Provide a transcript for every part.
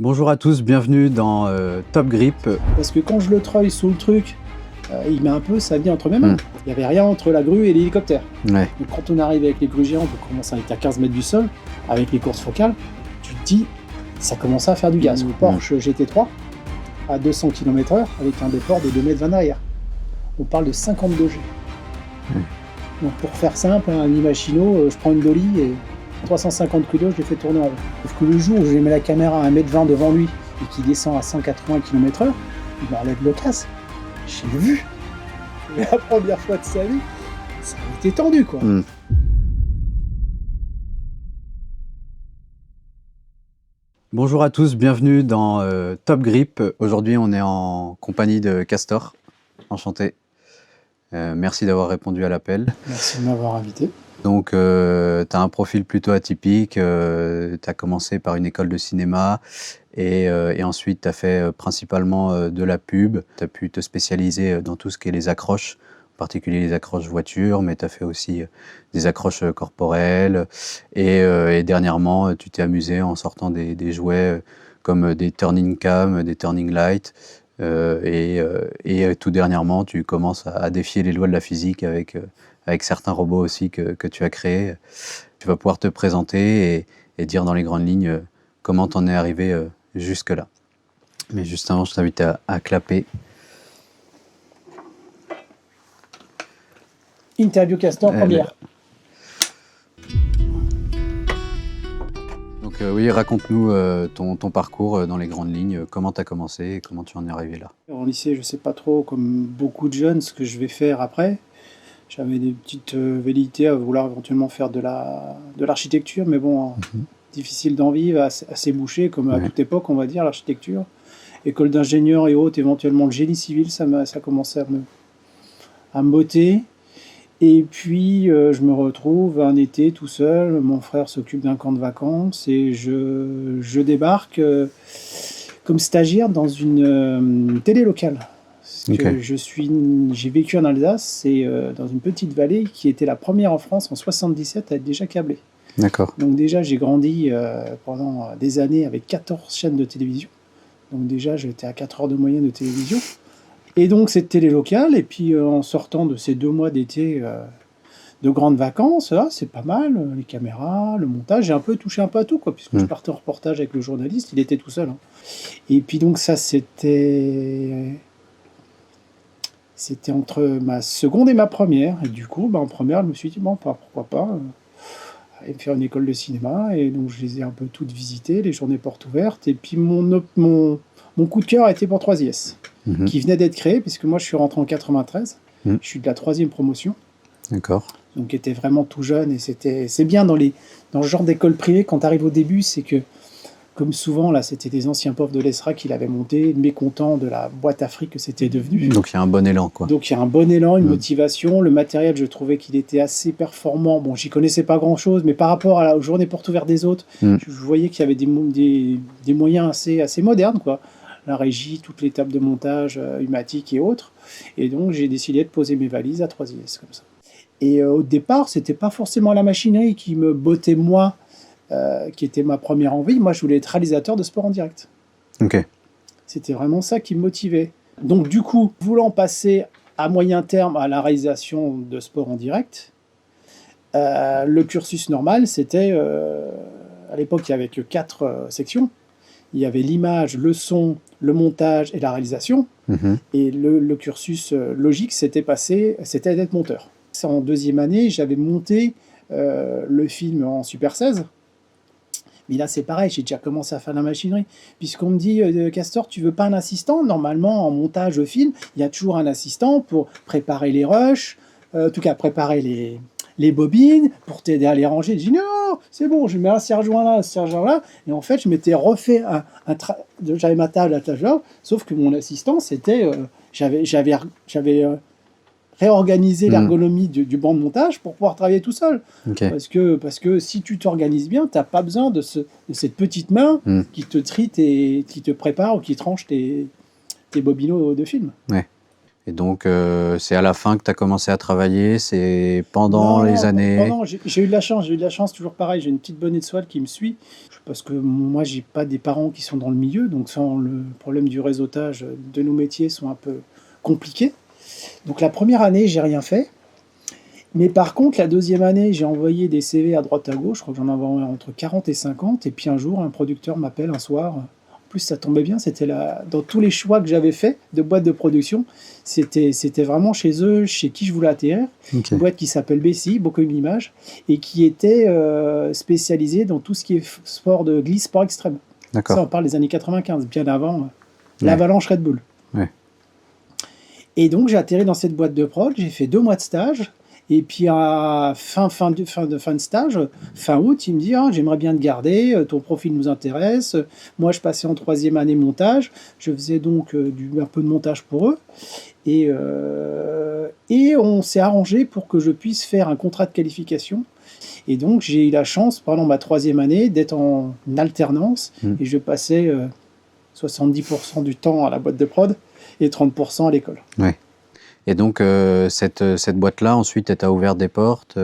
Bonjour à tous, bienvenue dans Top Grip. Parce que quand je le treuille sous le truc, il met un peu sa vie entre mes mains. Il n'y avait rien entre la grue et l'hélicoptère. Ouais. Donc quand on arrive avec les grues géantes, on commence à être à 15 mètres du sol, avec les courses focales, tu te dis, ça commence à faire du gaz. Le Porsche GT3 à 200 km/h avec un déport de 2,20 m derrière. On parle de 52 G. Donc pour faire simple, un Imachino, je prends une dolly et 350 kg, je l'ai fait tourner en rond. Sauf que le jour où j'ai mis la caméra à 1,20 m devant lui et qu'il descend à 180 km/h, il m'enlève le casque. J'ai vu. La première fois de sa vie, ça a été tendu, quoi. Bonjour à tous, bienvenue dans Top Grip. Aujourd'hui, on est en compagnie de Castor. Enchanté. Merci d'avoir répondu à l'appel. Merci de m'avoir invité. Donc, tu as un profil plutôt atypique. Tu as commencé par une école de cinéma et ensuite tu as fait principalement de la pub. Tu as pu te spécialiser dans tout ce qui est les accroches, en particulier les accroches voitures, mais tu as fait aussi des accroches corporelles. Et dernièrement, tu t'es amusé en sortant des jouets comme des turning cam, des turning light. Et tout dernièrement, tu commences à défier les lois de la physique avec certains robots aussi que tu as créés. Tu vas pouvoir te présenter et dire dans les grandes lignes comment t'en es arrivé jusque-là. Mais juste avant, je t'invite à clapper. Interview Castor, première. Donc oui, raconte-nous ton parcours dans les grandes lignes. Comment tu as commencé et comment tu en es arrivé là? En lycée, je ne sais pas trop, comme beaucoup de jeunes, ce que je vais faire après. J'avais des petites velléités à vouloir éventuellement faire de l'architecture, mais bon, difficile d'en vivre, assez bouché, comme à toute époque, on va dire, l'architecture. École d'ingénieur et autres, éventuellement le génie civil, ça commençait à me botter. Et puis, je me retrouve un été tout seul, mon frère s'occupe d'un camp de vacances, et je débarque comme stagiaire dans une télé locale. Okay. J'ai vécu en Alsace, et dans une petite vallée qui était la première en France en 77 à être déjà câblée. D'accord. Donc déjà, j'ai grandi pendant des années avec 14 chaînes de télévision. Donc déjà, j'étais à 4 heures de moyenne de télévision. Et donc cette télé locale, et puis en sortant de ces 2 mois d'été de grandes vacances, c'est pas mal, les caméras, le montage, j'ai un peu touché un peu à tout, quoi, puisque je partais en reportage avec le journaliste, il était tout seul. Hein. Et puis donc ça, c'était entre ma seconde et ma première. Et du coup, en première, je me suis dit, bon, pourquoi pas aller me faire une école de cinéma. Et donc, je les ai un peu toutes visitées, les journées portes ouvertes. Et puis, mon coup de cœur a été pour 3IS, qui venait d'être créé, puisque moi, je suis rentré en 93. Je suis de la 3e promotion. D'accord. Donc, j'étais vraiment tout jeune. Et c'est bien dans le genre d'école privée, quand tu arrives au début, c'est que, comme souvent, là, c'était des anciens pauvres de l'ESRA qui l'avaient monté, mécontents de la boîte Afrique que c'était devenu. Donc il y a un bon élan, quoi. Donc il y a un bon élan, une motivation. Le matériel, je trouvais qu'il était assez performant. Bon, j'y connaissais pas grand-chose, mais par rapport aux journées portes ouvertes des autres, je voyais qu'il y avait des moyens assez modernes, quoi. La régie, toutes les tables de montage, Humatic et autres. Et donc j'ai décidé de poser mes valises à 3IS, comme ça. Et au départ, c'était pas forcément la machinerie qui me bottait, moi, qui était ma première envie. Moi, je voulais être réalisateur de sport en direct. Ok. C'était vraiment ça qui me motivait. Donc, du coup, voulant passer à moyen terme à la réalisation de sport en direct, le cursus normal, c'était... à l'époque, il n'y avait que 4 sections. Il y avait l'image, le son, le montage et la réalisation. Et le cursus logique, c'était d'être monteur. En 2e année, j'avais monté le film en Super 16. Mais là, c'est pareil, j'ai déjà commencé à faire la machinerie. Puisqu'on me dit, Castor, tu veux pas un assistant? Normalement, en montage film, il y a toujours un assistant pour préparer les rushs, en tout cas préparer les bobines, pour t'aider à les ranger. Je dis, non, c'est bon, je mets un serre-joint là, un serre-joint là. Et en fait, je m'étais refait j'avais ma table à tâche là, sauf que mon assistant, c'était... j'avais réorganiser l'ergonomie du banc de montage pour pouvoir travailler tout seul. Okay. Parce que si tu t'organises bien, tu n'as pas besoin de cette petite main qui te trie qui te prépare ou qui tranche tes bobineaux de film. Ouais. Et donc, c'est à la fin que tu as commencé à travailler, c'est pendant Non, les années? pendant, j'ai eu de la chance, toujours pareil, j'ai une petite bonne étoile qui me suit, parce que moi, j'ai pas des parents qui sont dans le milieu, donc sans le problème du réseautage de nos métiers sont un peu compliqués. Donc la première année, j'ai rien fait. Mais par contre, la deuxième année, j'ai envoyé des CV à droite à gauche, je crois que j'en avais envoyé entre 40 et 50, et puis un jour, un producteur m'appelle un soir. En plus, ça tombait bien, c'était dans tous les choix que j'avais fait de boîte de production, c'était vraiment chez eux, chez qui je voulais atterrir. Ok, Une boîte qui s'appelle Bessie, beaucoup d'Images, et qui était spécialisée dans tout ce qui est sport de glisse, sport extrême. Ça, d'accord. on parle des années 95, bien avant Ouais. l'avalanche Red Bull. Ouais. Et donc, j'ai atterri dans cette boîte de prod, j'ai fait 2 mois de stage. Et puis à fin de stage, fin août, il me dit j'aimerais bien te garder, ton profil nous intéresse. Moi, je passais en 3e année montage, je faisais donc un peu de montage pour eux. Et on s'est arrangé pour que je puisse faire un contrat de qualification. Et donc, j'ai eu la chance, pendant ma 3e année, d'être en alternance. Et je passais 70% du temps à la boîte de prod et 30% à l'école. Ouais. Et donc, cette boîte-là, ensuite, elle t'a ouvert des portes.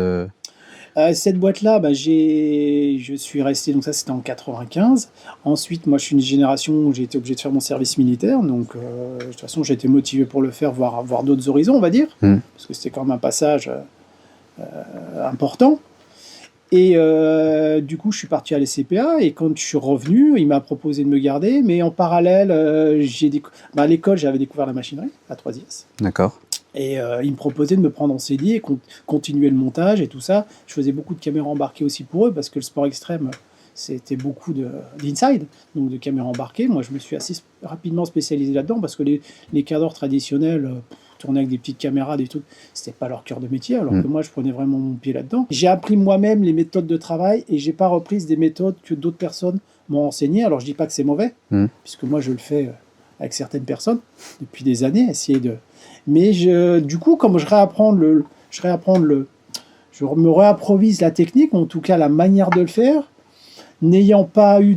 Cette boîte-là, je suis resté, donc ça c'était en 95. Ensuite, moi je suis une génération où j'ai été obligé de faire mon service militaire, donc de toute façon j'ai été motivé pour le faire, voir d'autres horizons, on va dire, parce que c'était quand même un passage important. Et du coup, je suis parti à l'ECPA, et quand je suis revenu, il m'a proposé de me garder, mais en parallèle, à l'école, j'avais découvert la machinerie, la 3IS. D'accord. Et il me proposait de me prendre en CDI et continuer le montage et tout ça. Je faisais beaucoup de caméras embarquées aussi pour eux, parce que le sport extrême, c'était beaucoup d'inside, donc de caméras embarquées. Moi, je me suis assez rapidement spécialisé là-dedans, parce que les cadres traditionnels tournaient avec des petites caméras, des trucs, c'était pas leur cœur de métier, alors que moi, je prenais vraiment mon pied là-dedans. J'ai appris moi-même les méthodes de travail, et j'ai pas repris des méthodes que d'autres personnes m'ont enseignées. Alors, je dis pas que c'est mauvais, puisque moi, je le fais avec certaines personnes depuis des années, essayer de... Mais du coup, comme je me réimprovise la technique, ou en tout cas la manière de le faire, n'ayant pas eu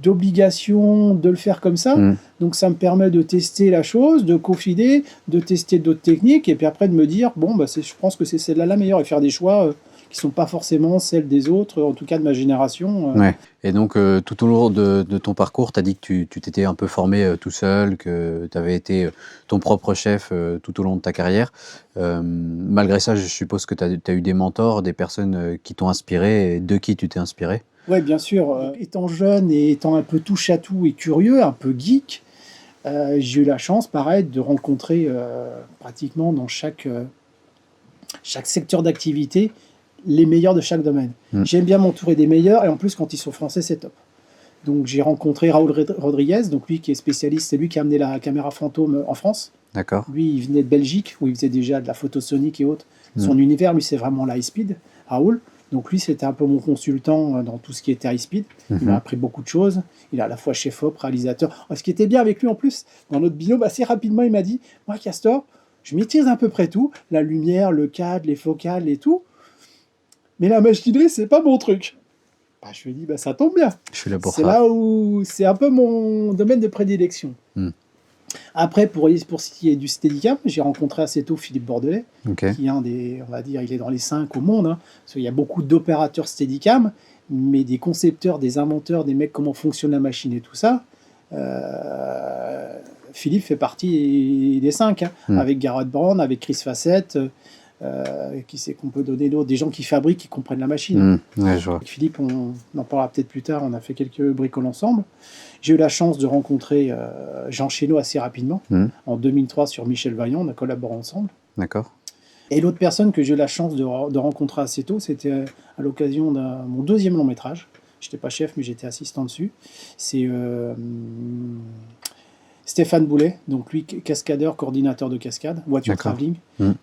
d'obligation de le faire comme ça. Donc ça me permet de tester la chose, de confider, de tester d'autres techniques, et puis après de me dire, je pense que c'est celle-là la meilleure, et faire des choix qui ne sont pas forcément celles des autres, en tout cas de ma génération. Ouais. Et donc, tout au long de ton parcours, tu as dit que tu t'étais un peu formé tout seul, que tu avais été ton propre chef tout au long de ta carrière. Malgré ça, je suppose que tu as eu des mentors, des personnes qui t'ont inspiré, et de qui tu t'es inspiré? Oui, bien sûr. Étant jeune et étant un peu touche-à-tout et curieux, un peu geek, j'ai eu la chance, pareil, de rencontrer pratiquement dans chaque secteur d'activité les meilleurs de chaque domaine. J'aime bien m'entourer des meilleurs, et en plus, quand ils sont français, c'est top. Donc j'ai rencontré Raoul Rodriguez, donc lui qui est spécialiste, c'est lui qui a amené la caméra fantôme en France. D'accord. Lui, il venait de Belgique, où il faisait déjà de la photosonique et autres. Son univers, lui, c'est vraiment l'high speed, Raoul. Donc lui, c'était un peu mon consultant dans tout ce qui était high speed. Il m'a appris beaucoup de choses. Il est à la fois chef-op, réalisateur. Ce qui était bien avec lui en plus, dans notre binôme, assez rapidement, il m'a dit, moi, Castor, je maîtrise à peu près tout, la lumière, le cadre, les focales et tout, mais la machinerie, c'est pas mon truc. Je lui ai dit, ça tombe bien. Je suis là pour ça. C'est là où c'est un peu mon domaine de prédilection. Après, pour ce qui est du Steadicam, j'ai rencontré assez tôt Philippe Bordelais, qui est un des, on va dire, il est dans les 5 au monde, parce qu'il y a beaucoup d'opérateurs Steadicam, mais des concepteurs, des inventeurs, des mecs, comment fonctionne la machine et tout ça. Philippe fait partie des 5, avec Garrett Brown, avec Chris Facette, qui c'est qu'on peut donner d'autres, des gens qui fabriquent, qui comprennent la machine. Ouais, je vois. Avec Philippe, on en parlera peut-être plus tard, on a fait quelques bricoles ensemble. J'ai eu la chance de rencontrer Jean Chénaud assez rapidement, en 2003 sur Michel Vaillant, on a collaboré ensemble. D'accord. Et l'autre personne que j'ai eu la chance de rencontrer assez tôt, c'était à l'occasion de mon 2e long métrage. Je n'étais pas chef, mais j'étais assistant dessus. C'est Stéphane Boulet, donc lui, cascadeur, coordinateur de cascade, voiture travelling.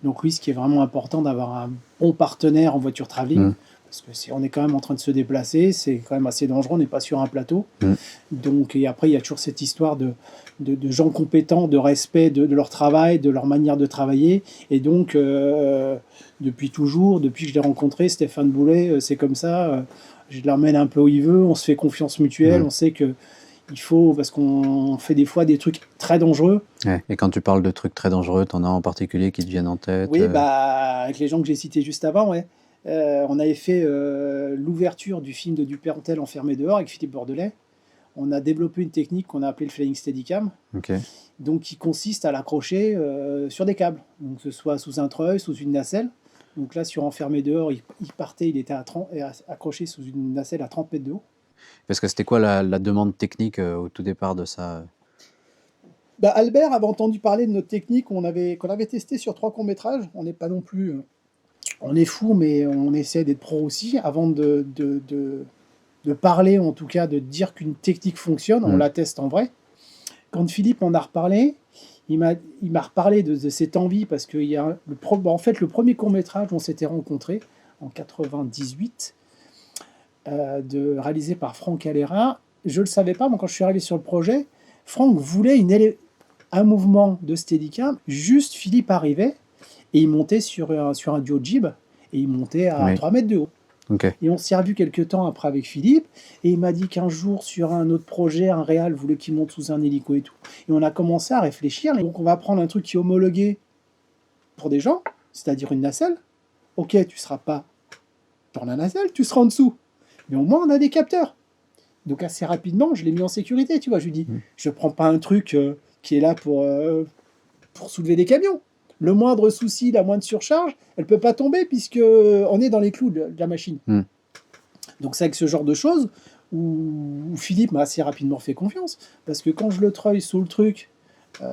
Donc lui, ce qui est vraiment important, d'avoir un bon partenaire en voiture travelling, parce que si on est quand même en train de se déplacer, c'est quand même assez dangereux, on n'est pas sur un plateau. Donc, et après, il y a toujours cette histoire de gens compétents, de respect de leur travail, de leur manière de travailler. Et donc, depuis toujours, depuis que je l'ai rencontré, Stéphane Boulet, c'est comme ça, je l'emmène un peu où il veut, on se fait confiance mutuelle, on sait que Il faut, parce qu'on fait des fois des trucs très dangereux. Ouais. Et quand tu parles de trucs très dangereux, t'en as en particulier qui te viennent en tête? Oui, bah, avec les gens que j'ai cités juste avant, ouais. On avait fait l'ouverture du film de Dupontel Enfermé dehors avec Philippe Bordelais. On a développé une technique qu'on a appelée le Flying Steadicam, Ok. donc qui consiste à l'accrocher sur des câbles, donc que ce soit sous un treuil, sous une nacelle. Donc là, sur Enfermé dehors, il partait, il était accroché sous une nacelle à 30 mètres de haut. Parce que c'était quoi la demande technique au tout départ de ça? Bah, Albert avait entendu parler de notre technique qu'on avait testée sur 3 courts-métrages. On n'est pas non plus... on est fou, mais on essaie d'être pro aussi. Avant de parler, en tout cas de dire qu'une technique fonctionne, on la teste en vrai. Quand Philippe en a reparlé, il m'a reparlé de cette envie, parce qu'il y a en fait, le premier court-métrage où on s'était rencontrés, en 98, réalisé par Franck Alera. Je ne le savais pas, moi, quand je suis arrivé sur le projet, Franck voulait un mouvement de Steadicam. Juste Philippe arrivait et il montait sur un duo jib et il montait à 3 mètres de haut. Okay. Et on s'est revu quelques temps après avec Philippe et il m'a dit qu'un jour sur un autre projet, un réal voulait qu'il monte sous un hélico et tout. Et on a commencé à réfléchir. Donc on va prendre un truc qui est homologué pour des gens, c'est-à-dire une nacelle. Ok, tu ne seras pas dans la nacelle, tu seras en dessous. Mais au moins on a des capteurs. Donc assez rapidement, je l'ai mis en sécurité, tu vois. Je lui dis, je prends pas un truc qui est là pour soulever des camions. Le moindre souci, la moindre surcharge, elle peut pas tomber puisque on est dans les clous de la machine. Donc c'est avec ce genre de choses où Philippe m'a assez rapidement fait confiance, parce que quand je le treuille sous le truc,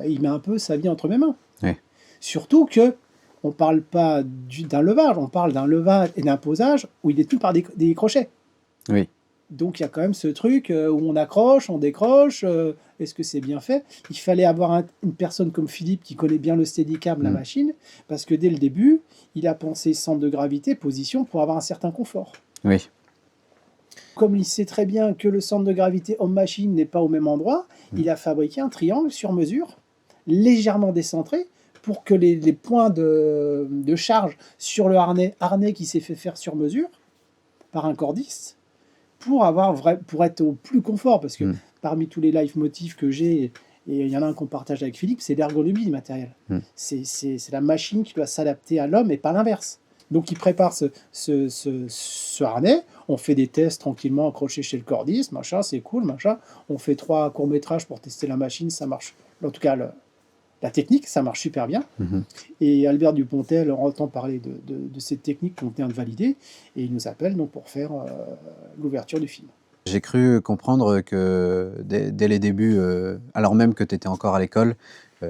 il met un peu sa vie entre mes mains. Ouais. Surtout que on parle pas d'un levage, on parle d'un levage et d'un posage où il est tout par des crochets. Oui. Donc il y a quand même ce truc où on accroche, on décroche, est-ce que c'est bien fait? Il fallait avoir une personne comme Philippe qui connaît bien le Steadicam, la machine, parce que dès le début, il a pensé centre de gravité, position, pour avoir un certain confort. Oui. Comme il sait très bien que le centre de gravité homme-machine n'est pas au même endroit, il a fabriqué un triangle sur mesure, légèrement décentré, pour que les points de charge sur le harnais qui s'est fait faire sur mesure par un cordiste, pour être au plus confort, parce que parmi tous les leitmotifs que j'ai, et il y en a un qu'on partage avec Philippe, c'est l'ergonomie du matériel. C'est la machine qui doit s'adapter à l'homme et pas l'inverse. Donc il prépare ce harnais, on fait des tests tranquillement accrochés chez le cordiste, machin, c'est cool, machin. On fait 3 courts-métrages pour tester la machine, ça marche. En tout cas, la technique, ça marche super bien. Et Albert Dupontel entend parler de cette technique qu'on vient de valider, et il nous appelle donc pour faire l'ouverture du film. J'ai cru comprendre que dès les débuts, alors même que tu étais encore à l'école, tu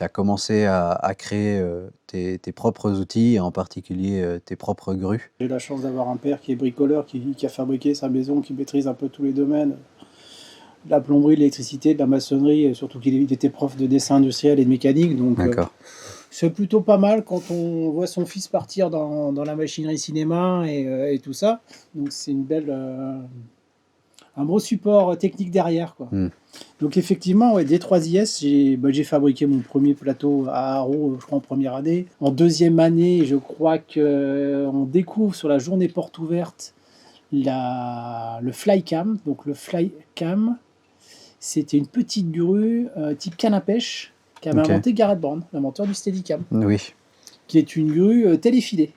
as commencé à créer tes propres outils, et en particulier tes propres grues. J'ai la chance d'avoir un père qui est bricoleur, qui a fabriqué sa maison, qui maîtrise un peu tous les domaines. De la plomberie, de l'électricité, de la maçonnerie, surtout qu'il était prof de dessin industriel et de mécanique. Donc c'est plutôt pas mal quand on voit son fils partir dans la machinerie cinéma et tout ça. Donc c'est une belle... un gros support technique derrière, quoi. Donc effectivement, ouais, dès 3IS, j'ai fabriqué mon premier plateau à Haro, je crois en première année. En deuxième année, je crois qu'on découvre sur la journée porte ouverte le Flycam. Donc le Flycam, c'était une petite grue type canne à pêche qu'avait inventé Garrett Brown, l'inventeur du Steadicam. Oui. Qui est une grue téléfilée.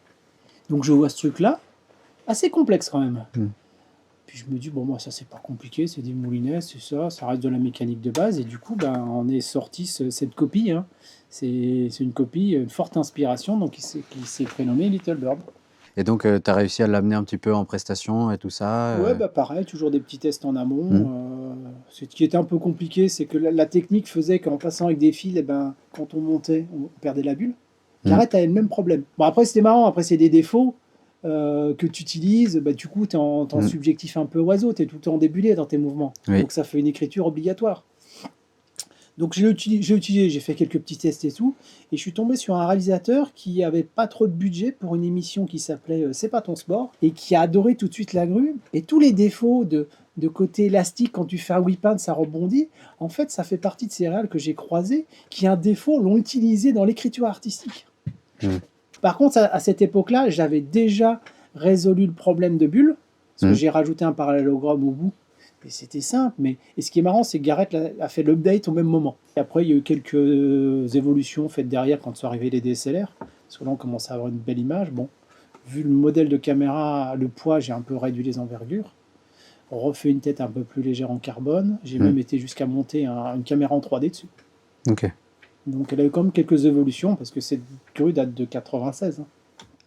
Donc je vois ce truc-là, assez complexe quand même. Puis je me dis, bon, moi, ça, c'est pas compliqué, c'est des moulinets, c'est ça reste de la mécanique de base. Et du coup, on est sorti cette copie. Hein. C'est une copie, une forte inspiration, donc qui s'est prénommé Little Bird. Et donc, tu as réussi à l'amener un petit peu en prestation et tout ça Ouais, pareil, toujours des petits tests en amont. Ce qui était un peu compliqué, c'est que la technique faisait qu'en passant avec des fils, quand on montait, on perdait la bulle. Garrett avait le même problème. Bon, après, c'était marrant, après, c'est des défauts. Que tu utilises, du coup, tu es en subjectif un peu oiseau, tu es tout le temps débulé dans tes mouvements. Donc, ça fait une écriture obligatoire. Donc, j'ai fait quelques petits tests et tout, et je suis tombé sur un réalisateur qui avait pas trop de budget pour une émission qui s'appelait C'est pas ton sport, et qui a adoré tout de suite la grue. Et tous les défauts de côté élastique, quand tu fais un whip-hand, ça rebondit. En fait, ça fait partie de ces réals que j'ai croisés, qui, un défaut, l'ont utilisé dans l'écriture artistique. Par contre, à cette époque-là, j'avais déjà résolu le problème de bulle, parce que j'ai rajouté un parallélogramme au bout Et c'était simple, et ce qui est marrant, c'est que Garrett a fait l'update au même moment. Et après, il y a eu quelques évolutions faites derrière quand sont arrivés les DSLR, parce que là, on commence à avoir une belle image. Bon, vu le modèle de caméra, le poids, j'ai un peu réduit les envergures. On refait une tête un peu plus légère en carbone. J'ai même été jusqu'à monter une caméra en 3D dessus. Ok, Donc, elle a eu quand même quelques évolutions, parce que cette grue date de 96. Hein.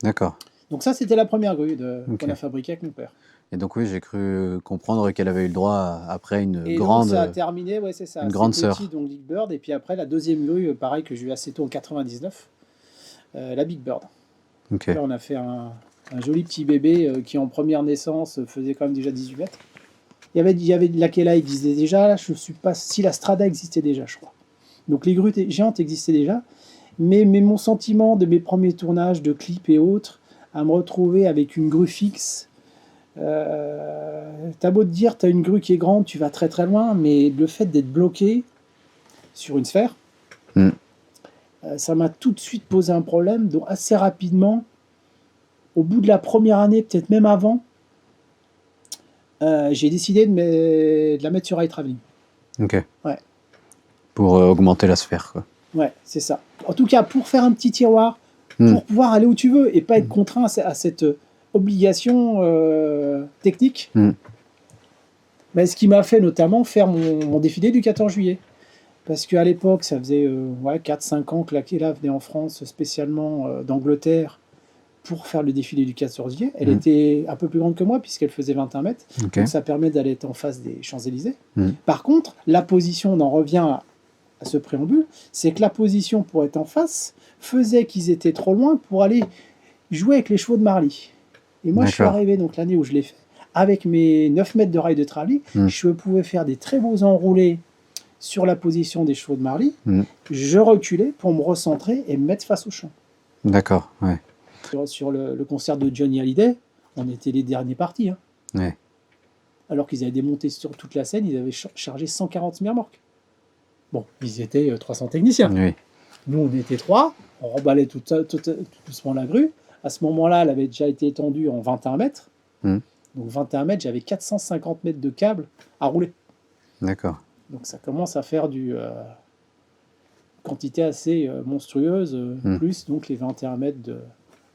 d'accord. Donc ça, c'était la première grue Ok. qu'on a fabriquée avec mon père. Et donc oui, j'ai cru comprendre qu'elle avait eu le droit après une Et grande, donc ça a terminé, ouais, c'est ça, une assez grande petit, sœur. donc Big Bird, et puis après la deuxième grue, pareil, que j'ai eu assez tôt en 99, la Big Bird. Ok, Là, on a fait un joli petit bébé qui, en première naissance, faisait quand même déjà 18 mètres. Il y avait la Kela existait déjà, là, je ne sais pas si la Strada existait déjà, je crois. Donc les grues géantes existaient déjà, mais mon sentiment de mes premiers tournages de clips et autres, à me retrouver avec une grue fixe, t'as beau te dire, t'as une grue qui est grande, tu vas très très loin, mais le fait d'être bloqué sur une sphère, ça m'a tout de suite posé un problème. Donc assez rapidement, au bout de la première année, peut-être même avant, j'ai décidé de la mettre sur eye traveling. ok. Ouais. Pour augmenter la sphère, quoi. Ouais, c'est ça. En tout cas, pour faire un petit tiroir, pour pouvoir aller où tu veux et pas être contraint à cette obligation technique. Mais ce qui m'a fait notamment faire mon défilé du 14 juillet. Parce qu'à l'époque, ça faisait 4-5 ans que la Kela venait en France, spécialement d'Angleterre, pour faire le défilé du 14 juillet. Elle était un peu plus grande que moi, puisqu'elle faisait 21 mètres. Okay. Donc ça permet d'aller être en face des Champs-Élysées. Par contre, la position, on en revient à ce préambule, c'est que la position pour être en face faisait qu'ils étaient trop loin pour aller jouer avec les chevaux de Marly. Et moi, je suis arrivé donc l'année où je l'ai fait, avec mes 9 mètres de rail de travelling, je pouvais faire des très beaux enroulés sur la position des chevaux de Marly. Je reculais pour me recentrer et me mettre face au champ. D'accord, ouais. Sur le concert de Johnny Hallyday, on était les derniers partis. Hein. Ouais. Alors qu'ils avaient démonté sur toute la scène, ils avaient chargé 140 semi-remorques. Bon, ils étaient 300 techniciens. Oui. Nous, on était 3, on remballait tout doucement la grue. À ce moment-là, elle avait déjà été étendue en 21 mètres. Donc 21 mètres, j'avais 450 mètres de câble à rouler. D'accord. Donc ça commence à faire quantité assez monstrueuse, plus donc les 21 mètres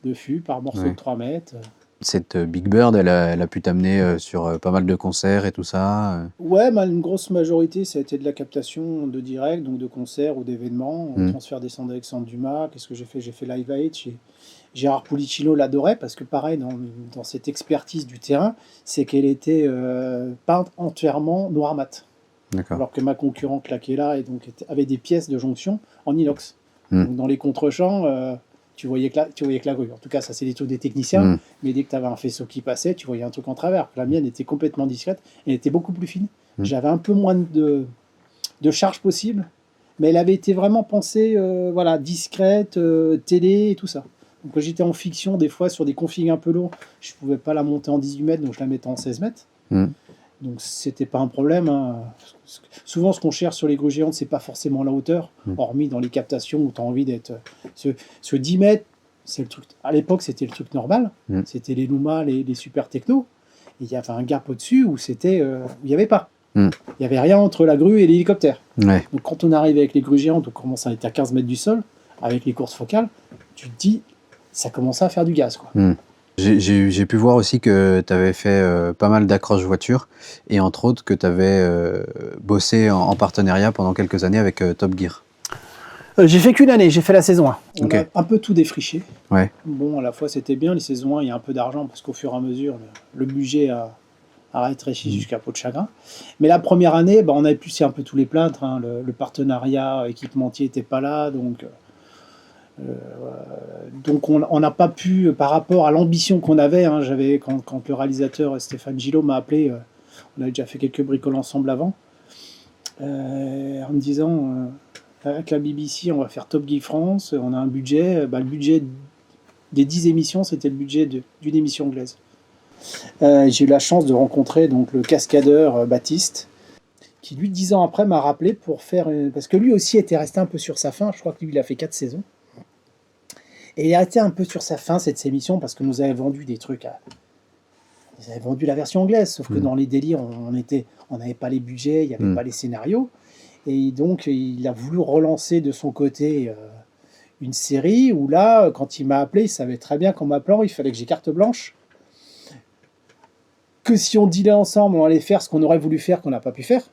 de fût par morceau de 3 mètres. Cette Big Bird, elle a pu t'amener sur pas mal de concerts et tout ça Ouais, une grosse majorité, ça a été de la captation de direct, donc de concerts ou d'événements. Transfert des cendres d'Alexandre Dumas, qu'est-ce que j'ai fait? J'ai fait Live Aid. Gérard Pulicino l'adorait parce que pareil, dans cette expertise du terrain, c'est qu'elle était peinte entièrement noir mat. Alors que ma concurrente claquait là et donc avait des pièces de jonction en inox. Donc dans les contre-champs, tu voyais que la grue. En tout cas, ça c'est des trucs des techniciens, mais dès que tu avais un faisceau qui passait, tu voyais un truc en travers. La mienne était complètement discrète, elle était beaucoup plus fine. J'avais un peu moins de charge possible, mais elle avait été vraiment pensée discrète, télé et tout ça. Donc quand j'étais en fiction, des fois sur des configs un peu lourds, je ne pouvais pas la monter en 18 mètres, donc je la mettais en 16 mètres. Donc c'était pas un problème. Hein. Souvent, ce qu'on cherche sur les grues géantes, c'est pas forcément la hauteur, hormis dans les captations où tu as envie d'être. Ce 10 mètres, c'est le truc. À l'époque, c'était le truc normal. C'était les Luma, les super techno. Et il y avait un gap au-dessus où c'était, où il n'y avait pas. Il n'y avait rien entre la grue et l'hélicoptère. Ouais. Donc quand on arrive avec les grues géantes, on commence à être à 15 mètres du sol, avec les courses focales, tu te dis, ça commençait à faire du gaz, quoi. J'ai pu voir aussi que tu avais fait pas mal d'accroches voitures et entre autres que tu avais bossé en partenariat pendant quelques années avec Top Gear. J'ai fait qu'une année, j'ai fait la saison 1. On a un peu tout défriché. Ouais. Bon, à la fois c'était bien, les saisons 1, il y a un peu d'argent parce qu'au fur et à mesure, le budget a rétréci jusqu'à peau de chagrin. Mais la première année, on avait poussé un peu tous les plaintes. Hein. Le partenariat équipementier n'était pas là, donc on n'a pas pu, par rapport à l'ambition qu'on avait, hein, quand le réalisateur Stéphane Gillot m'a appelé, on avait déjà fait quelques bricoles ensemble avant, en me disant, avec la BBC, on va faire Top Gear France, on a un budget, le budget des 10 émissions, c'était le budget d'une émission anglaise. J'ai eu la chance de rencontrer donc, le cascadeur Baptiste, qui lui, 10 ans après, m'a rappelé pour faire... parce que lui aussi était resté un peu sur sa fin, je crois que lui, il a fait 4 saisons. Et il a été un peu sur sa fin, cette émission, parce que nous avait vendu des trucs Ils avaient vendu la version anglaise, sauf que dans les délires, on n'avait pas les budgets, il n'y avait pas les scénarios. Et donc, il a voulu relancer de son côté une série où là, quand il m'a appelé, il savait très bien qu'en m'appelant, il fallait que j'ai carte blanche. Que si on dealait ensemble, on allait faire ce qu'on aurait voulu faire, qu'on n'a pas pu faire.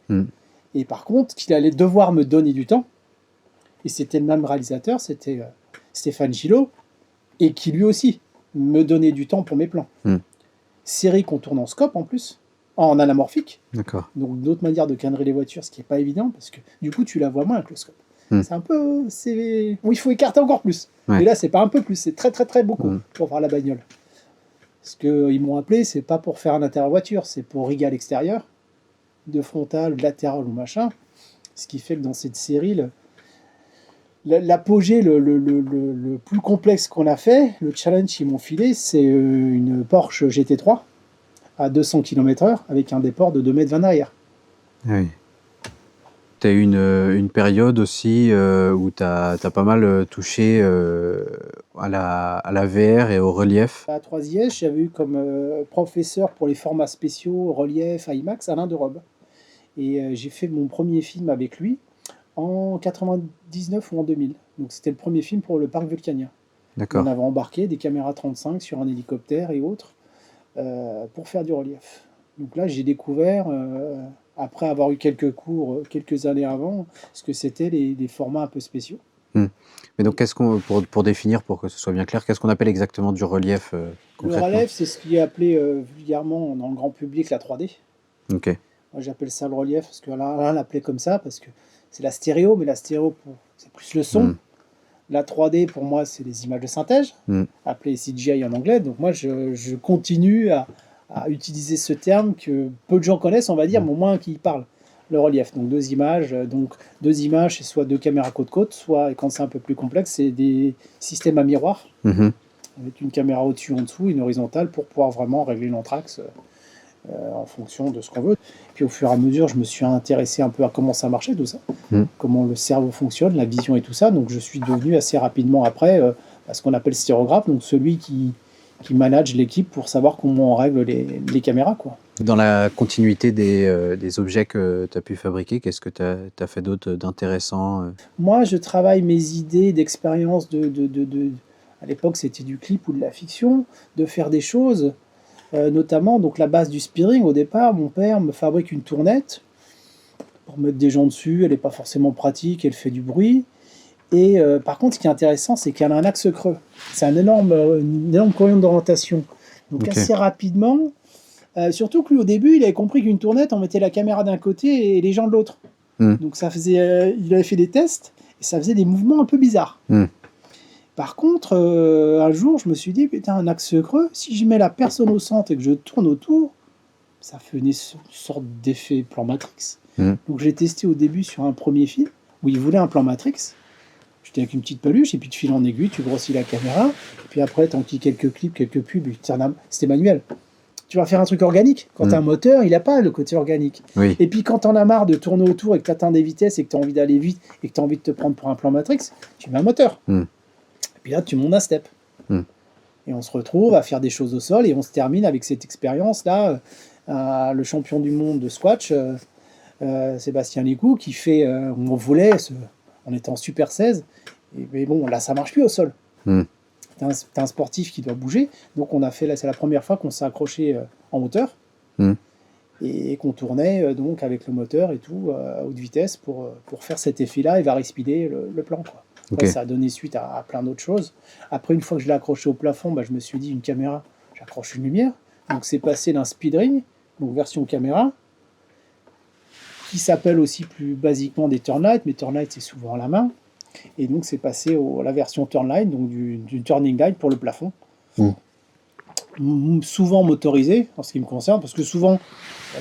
Et par contre, qu'il allait devoir me donner du temps. Et c'était le même réalisateur, c'était Stéphane Gillot, et qui lui aussi me donnait du temps pour mes plans. Série qu'on tourne en scope en plus, en anamorphique. D'accord. Donc d'autres manières de cadrer les voitures, ce qui n'est pas évident, parce que du coup tu la vois moins avec le scope. C'est un peu... Bon, il faut écarter encore plus. Ouais. Mais là, c'est pas un peu plus, c'est très très très beaucoup pour voir la bagnole. Parce qu'ils m'ont appelé, c'est pas pour faire un intérieur voiture, c'est pour riger à l'extérieur, de frontal, latéral ou machin. Ce qui fait que dans cette série, l'apogée, le plus complexe qu'on a fait, le challenge qu'ils m'ont filé, c'est une Porsche GT3 à 200 km/h avec un déport de 2,20 m derrière. Oui. Tu as eu une période aussi où tu as pas mal touché à la VR et au relief. À 3IS, j'avais eu comme professeur pour les formats spéciaux, relief, IMAX, Alain de Robe. Et j'ai fait mon premier film avec lui en 99 ou en 2000. Donc c'était le premier film pour le parc vulcanien. D'accord. On avait embarqué des caméras 35 sur un hélicoptère et autres pour faire du relief. Donc là, j'ai découvert, après avoir eu quelques cours quelques années avant, ce que c'était les formats un peu spéciaux. Mais donc, pour définir, pour que ce soit bien clair, qu'est-ce qu'on appelle exactement du relief Le concrètement? relief, c'est ce qui est appelé vulgairement dans le grand public la 3D. Ok. Moi, j'appelle ça le relief, parce que Alain l'appelait comme ça, parce que c'est la stéréo, mais la stéréo, c'est plus le son. La 3D, pour moi, c'est les images de synthèse, appelées CGI en anglais. Donc moi, je continue à utiliser ce terme que peu de gens connaissent, on va dire, mais au moins qui parlent. Le relief, donc deux images, c'est soit deux caméras côte-côte, soit, et quand c'est un peu plus complexe, c'est des systèmes à miroir, avec une caméra au-dessus, en dessous, une horizontale, pour pouvoir vraiment régler l'anthrax en fonction de ce qu'on veut. Puis au fur et à mesure, je me suis intéressé un peu à comment ça marchait, tout ça, comment le cerveau fonctionne, la vision et tout ça. Donc je suis devenu assez rapidement après ce qu'on appelle stérographe, donc celui qui manage l'équipe pour savoir comment on règle les caméras, quoi. Dans la continuité des objets que tu as pu fabriquer, qu'est-ce que tu as fait d'autre d'intéressant? Moi, je travaille mes idées d'expérience à l'époque, c'était du clip ou de la fiction, de faire des choses, notamment donc la base du spearing. Au départ, mon père me fabrique une tournette pour mettre des gens dessus. Elle n'est pas forcément pratique, elle fait du bruit. Et par contre, ce qui est intéressant, c'est qu'elle a un axe creux. C'est une énorme colonne d'orientation. Donc assez rapidement, surtout que lui, au début, il avait compris qu'une tournette, on mettait la caméra d'un côté et les gens de l'autre. Donc ça faisait, il avait fait des tests et ça faisait des mouvements un peu bizarres. Par contre, un jour, je me suis dit, putain, un axe creux, si je mets la personne au centre et que je tourne autour, ça fait une sorte d'effet plan Matrix. Donc j'ai testé au début sur un premier film où il voulait un plan Matrix. J'étais avec une petite peluche et puis tu files en aiguille, tu grossis la caméra, et puis après, t'enquilles quelques clips, quelques pubs, c'était manuel. Tu vas faire un truc organique. Quand t'as un moteur, il n'a pas le côté organique. Oui. Et puis quand t'en as marre de tourner autour et que t'atteins des vitesses et que t'as envie d'aller vite et que t'as envie de te prendre pour un plan Matrix, tu mets un moteur. Et puis là, tu montes un step. Et on se retrouve à faire des choses au sol et on se termine avec cette expérience-là. Le champion du monde de squash, Sébastien Licou, qui fait on volait, on était en Super 16, mais bon, là, ça marche plus au sol. T'as un sportif qui doit bouger, donc on a fait, là, c'est la première fois qu'on s'est accroché en hauteur et qu'on tournait donc avec le moteur et tout à haute vitesse pour faire cet effet-là et va respider le plan, quoi. Après, ça a donné suite à plein d'autres choses. Après, une fois que je l'ai accroché au plafond, je me suis dit, une caméra, j'accroche une lumière. Donc c'est passé d'un speedring, donc version caméra, qui s'appelle aussi plus basiquement des turnlights, mais turnlight c'est souvent à la main. Et donc c'est passé à la version turnlight, donc du turning light pour le plafond. Souvent motorisé en ce qui me concerne, parce que souvent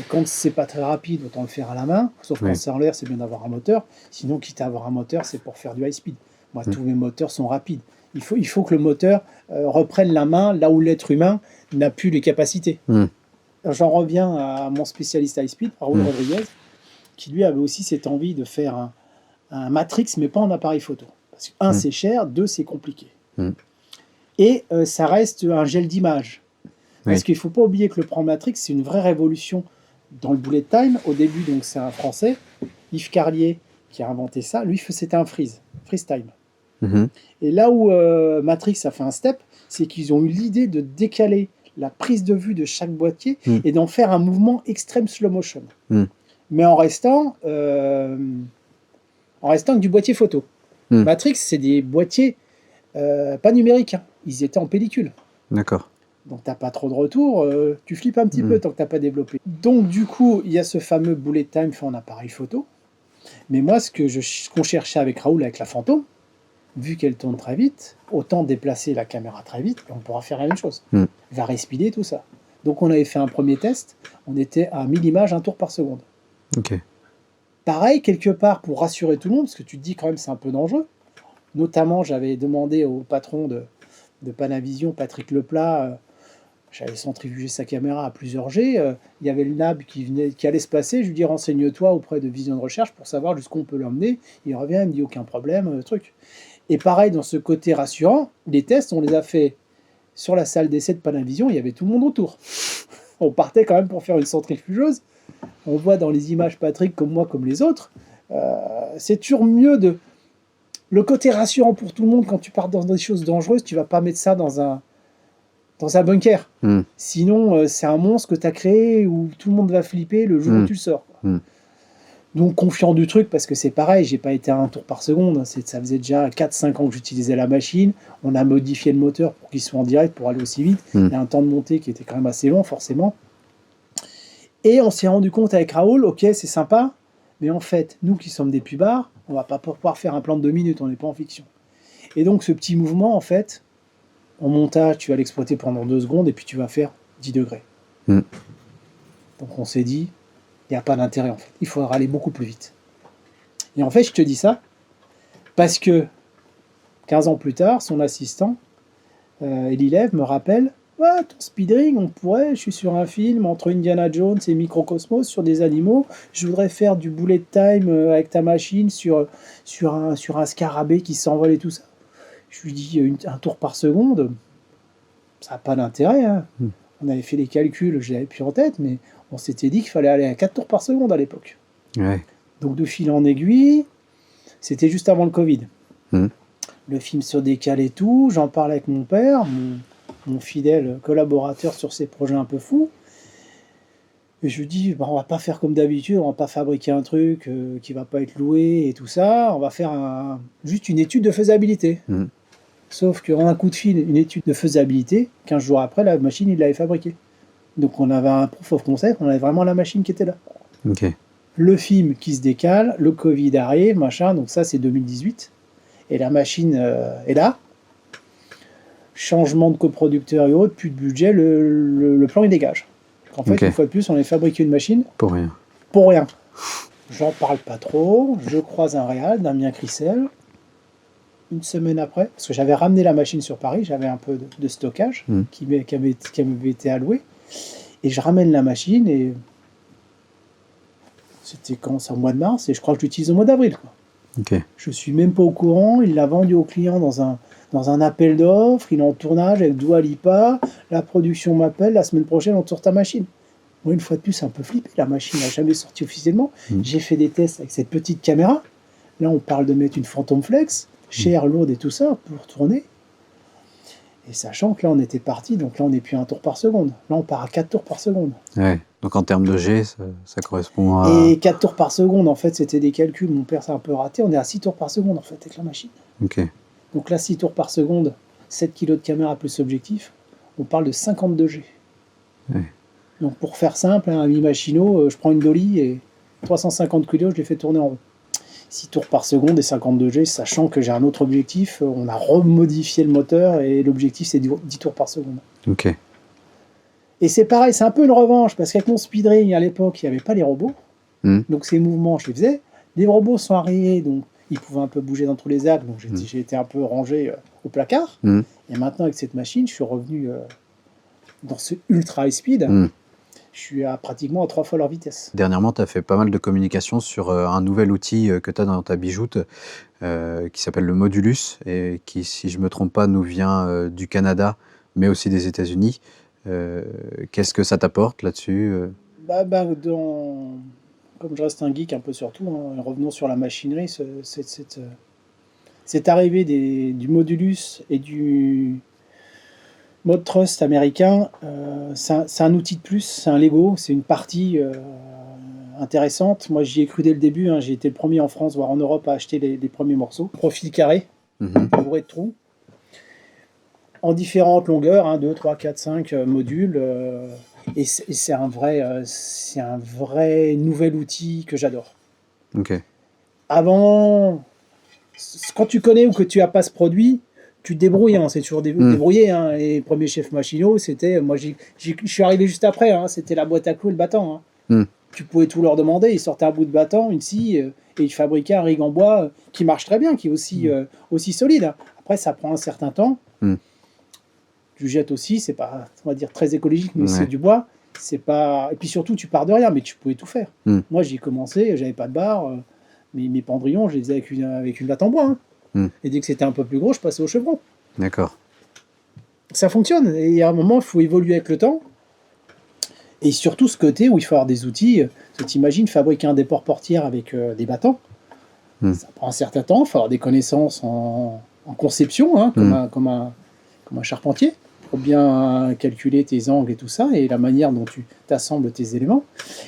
quand c'est pas très rapide, autant le faire à la main, sauf quand c'est en l'air, c'est bien d'avoir un moteur. Sinon, quitte à avoir un moteur, c'est pour faire du high speed. Moi, tous mes moteurs sont rapides. Il faut que le moteur reprenne la main là où l'être humain n'a plus les capacités. J'en reviens à mon spécialiste high speed, Raoul Rodriguez, qui lui avait aussi cette envie de faire un Matrix, mais pas en appareil photo. Parce que, un, c'est cher, deux, c'est compliqué. Et ça reste un gel d'image. Parce Oui. qu'il ne faut pas oublier que le plan Matrix, c'est une vraie révolution dans le bullet time. Au début, donc c'est un Français, Yves Carlier, qui a inventé ça. Lui, c'était un freeze time. Mhm. Et là où Matrix a fait un step, c'est qu'ils ont eu l'idée de décaler la prise de vue de chaque boîtier Mm. et d'en faire un mouvement extrême slow motion. Mm. Mais en restant que du boîtier photo. Mm. Matrix, c'est des boîtiers pas numériques. Hein. Ils étaient en pellicule. D'accord. Donc t'as pas trop de retour, tu flippes un petit Mm. peu tant que t'as pas développé. Donc du coup, il y a ce fameux bullet time fait en appareil photo. Mais moi, ce qu'on cherchait avec Raoul, avec la Phantom, vu qu'elle tourne très vite, autant déplacer la caméra très vite, et on pourra faire la même chose. Mm. Elle va respider tout ça. Donc on avait fait un premier test, on était à 1000 images, 1 tour par seconde. Ok. Pareil, quelque part, pour rassurer tout le monde, parce que tu te dis quand même c'est un peu dangereux. Notamment, j'avais demandé au patron de Panavision, Patrick Leplat, j'avais centrifugé sa caméra à plusieurs G, il y avait le NAB qui allait se passer, je lui dis renseigne-toi auprès de Vision de Recherche pour savoir jusqu'où on peut l'emmener. Il revient, il me dit aucun problème, truc. Et pareil, dans ce côté rassurant, les tests, on les a fait sur la salle d'essai de Panavision, il y avait tout le monde autour. On partait quand même pour faire une centrifugeuse. On voit dans les images Patrick, comme moi, comme les autres. C'est toujours mieux de... Le côté rassurant pour tout le monde, quand tu pars dans des choses dangereuses, tu vas pas mettre ça dans un bunker. Mm. Sinon, c'est un monstre que tu as créé où tout le monde va flipper le jour où tu le sors. Quoi. Mm. Donc, confiant du truc, parce que c'est pareil, j'ai pas été à 1 tour par seconde. Ça faisait déjà 4-5 ans que j'utilisais la machine. On a modifié le moteur pour qu'il soit en direct, pour aller aussi vite. Mm. Il y a un temps de montée qui était quand même assez long, forcément. Et on s'est rendu compte avec Raoul, ok, c'est sympa, mais en fait, nous qui sommes des pubards, on va pas pouvoir faire un plan de 2 minutes, on n'est pas en fiction. Et donc, ce petit mouvement, en fait, en montage, tu vas l'exploiter pendant 2 secondes et puis tu vas faire 10 degrés. Mm. Donc, on s'est dit, il n'y a pas d'intérêt, en fait. Il faudra aller beaucoup plus vite. Et en fait, je te dis ça parce que 15 ans plus tard, son assistant, Elilev, me rappelle, ah, ton speedring, on pourrait, je suis sur un film entre Indiana Jones et Microcosmos sur des animaux, je voudrais faire du bullet time avec ta machine sur un scarabée qui s'envole et tout ça. Je lui dis 1 tour par seconde, ça n'a pas d'intérêt. Hein. Mm. On avait fait les calculs, je l'avais plus en tête, mais on s'était dit qu'il fallait aller à 4 tours par seconde à l'époque. Ouais. Donc de fil en aiguille, c'était juste avant le Covid. Mm. Le film se décale et tout, j'en parle avec mon père, mon fidèle collaborateur sur ces projets un peu fous. Et je lui dis, on va pas faire comme d'habitude, on va pas fabriquer un truc qui va pas être loué et tout ça, on va faire juste une étude de faisabilité. Mm. Sauf qu'en un coup de fil, une étude de faisabilité, 15 jours après, la machine, il l'avait fabriquée. Donc on avait un proof of concept, on avait vraiment la machine qui était là. Ok. Le film qui se décale, le Covid arrive, machin, donc ça c'est 2018. Et la machine est là. Changement de coproducteur et autres, plus de budget, le plan il dégage. En fait, Ok. une fois de plus, on a fabriqué une machine Pour rien. pour rien. J'en parle pas trop, je croise un réal, Damien Crissel, une semaine après, parce que j'avais ramené la machine sur Paris, j'avais un peu de stockage Mm. qui m'avait été alloué, et je ramène la machine, et c'était quand? C'est au mois de mars, et je crois que je l'utilise au mois d'avril. Quoi. Ok. Je suis même pas au courant, il l'a vendu au client dans un appel d'offres, il est en tournage avec Dua Lipa, la production m'appelle, la semaine prochaine on sort ta machine. Moi, une fois de plus, c'est un peu flippé, la machine n'a jamais sorti officiellement. Mm. J'ai fait des tests avec cette petite caméra. Là, on parle de mettre une Phantom Flex, chère, lourde et tout ça, pour tourner. Et sachant que là, on était parti, donc là, on n'est plus à 1 tour par seconde. Là, on part à 4 tours par seconde. Ouais. Donc en termes de G, ça correspond à... Et 4 tours par seconde, en fait, c'était des calculs. Mon père s'est un peu raté. On est à 6 tours par seconde, en fait, avec la machine. Ok. Donc là, 6 tours par seconde, 7 kg de caméra plus objectif, on parle de 52 G. Ouais. Donc pour faire simple, un mi-machino, je prends une dolly et 350 kg, je les fais tourner en rond. 6 tours par seconde et 52 G, sachant que j'ai un autre objectif. On a remodifié le moteur et l'objectif, c'est 10 tours par seconde. Ok. Et c'est pareil, c'est un peu une revanche, parce qu'avec mon speedring, à l'époque, il n'y avait pas les robots. Mm. Donc ces mouvements, je les faisais. Les robots sont arrivés, donc ils pouvaient un peu bouger dans tous les axes, donc j'ai été un peu rangé au placard. Mm. Et maintenant, avec cette machine, je suis revenu dans ce ultra high speed. Mm. Je suis pratiquement à 3 fois leur vitesse. Dernièrement, tu as fait pas mal de communication sur un nouvel outil que tu as dans ta bijoute qui s'appelle le Modulus et qui, si je ne me trompe pas, nous vient du Canada, mais aussi des États-Unis. Qu'est-ce que ça t'apporte là-dessus Comme je reste un geek un peu sur tout, hein, revenons sur la machinerie, cette arrivée du Modulus et du Mod Trust américain, c'est un outil de plus, c'est un Lego, c'est une partie intéressante. Moi, j'y ai cru dès le début, hein, j'ai été le premier en France, voire en Europe, à acheter les premiers morceaux. Profil carré, bourré de trous, en différentes longueurs, hein, 2, 3, 4, 5 modules. Et c'est un vrai nouvel outil que j'adore. Ok. Avant, quand tu connais ou que tu n'as pas ce produit, tu te débrouilles, hein, c'est toujours débrouillé. Hein. Les premiers chefs machinaux, c'était. Moi, je suis arrivé juste après, hein, c'était la boîte à clous et le battant. Hein. Tu pouvais tout leur demander, ils sortaient un bout de battant, une scie, et ils fabriquaient un rig en bois qui marche très bien, qui est aussi solide. Hein. Après, ça prend un certain temps. Tu jettes aussi, c'est pas, on va dire, très écologique, mais c'est du bois. C'est pas... Et puis surtout, tu pars de rien, mais tu pouvais tout faire. Moi, j'ai commencé, j'avais pas de barre, mes pendrillons, je les faisais avec une latte en bois. Hein. Et dès que c'était un peu plus gros, je passais au chevron. D'accord. Ça fonctionne. Et il y a un moment, il faut évoluer avec le temps. Et surtout, ce côté où il faut avoir des outils. Tu imagines fabriquer un déport portière avec des battants. Ça prend un certain temps, il faut avoir des connaissances en conception, hein, comme un charpentier, pour bien calculer tes angles et tout ça, et la manière dont tu t'assembles tes éléments.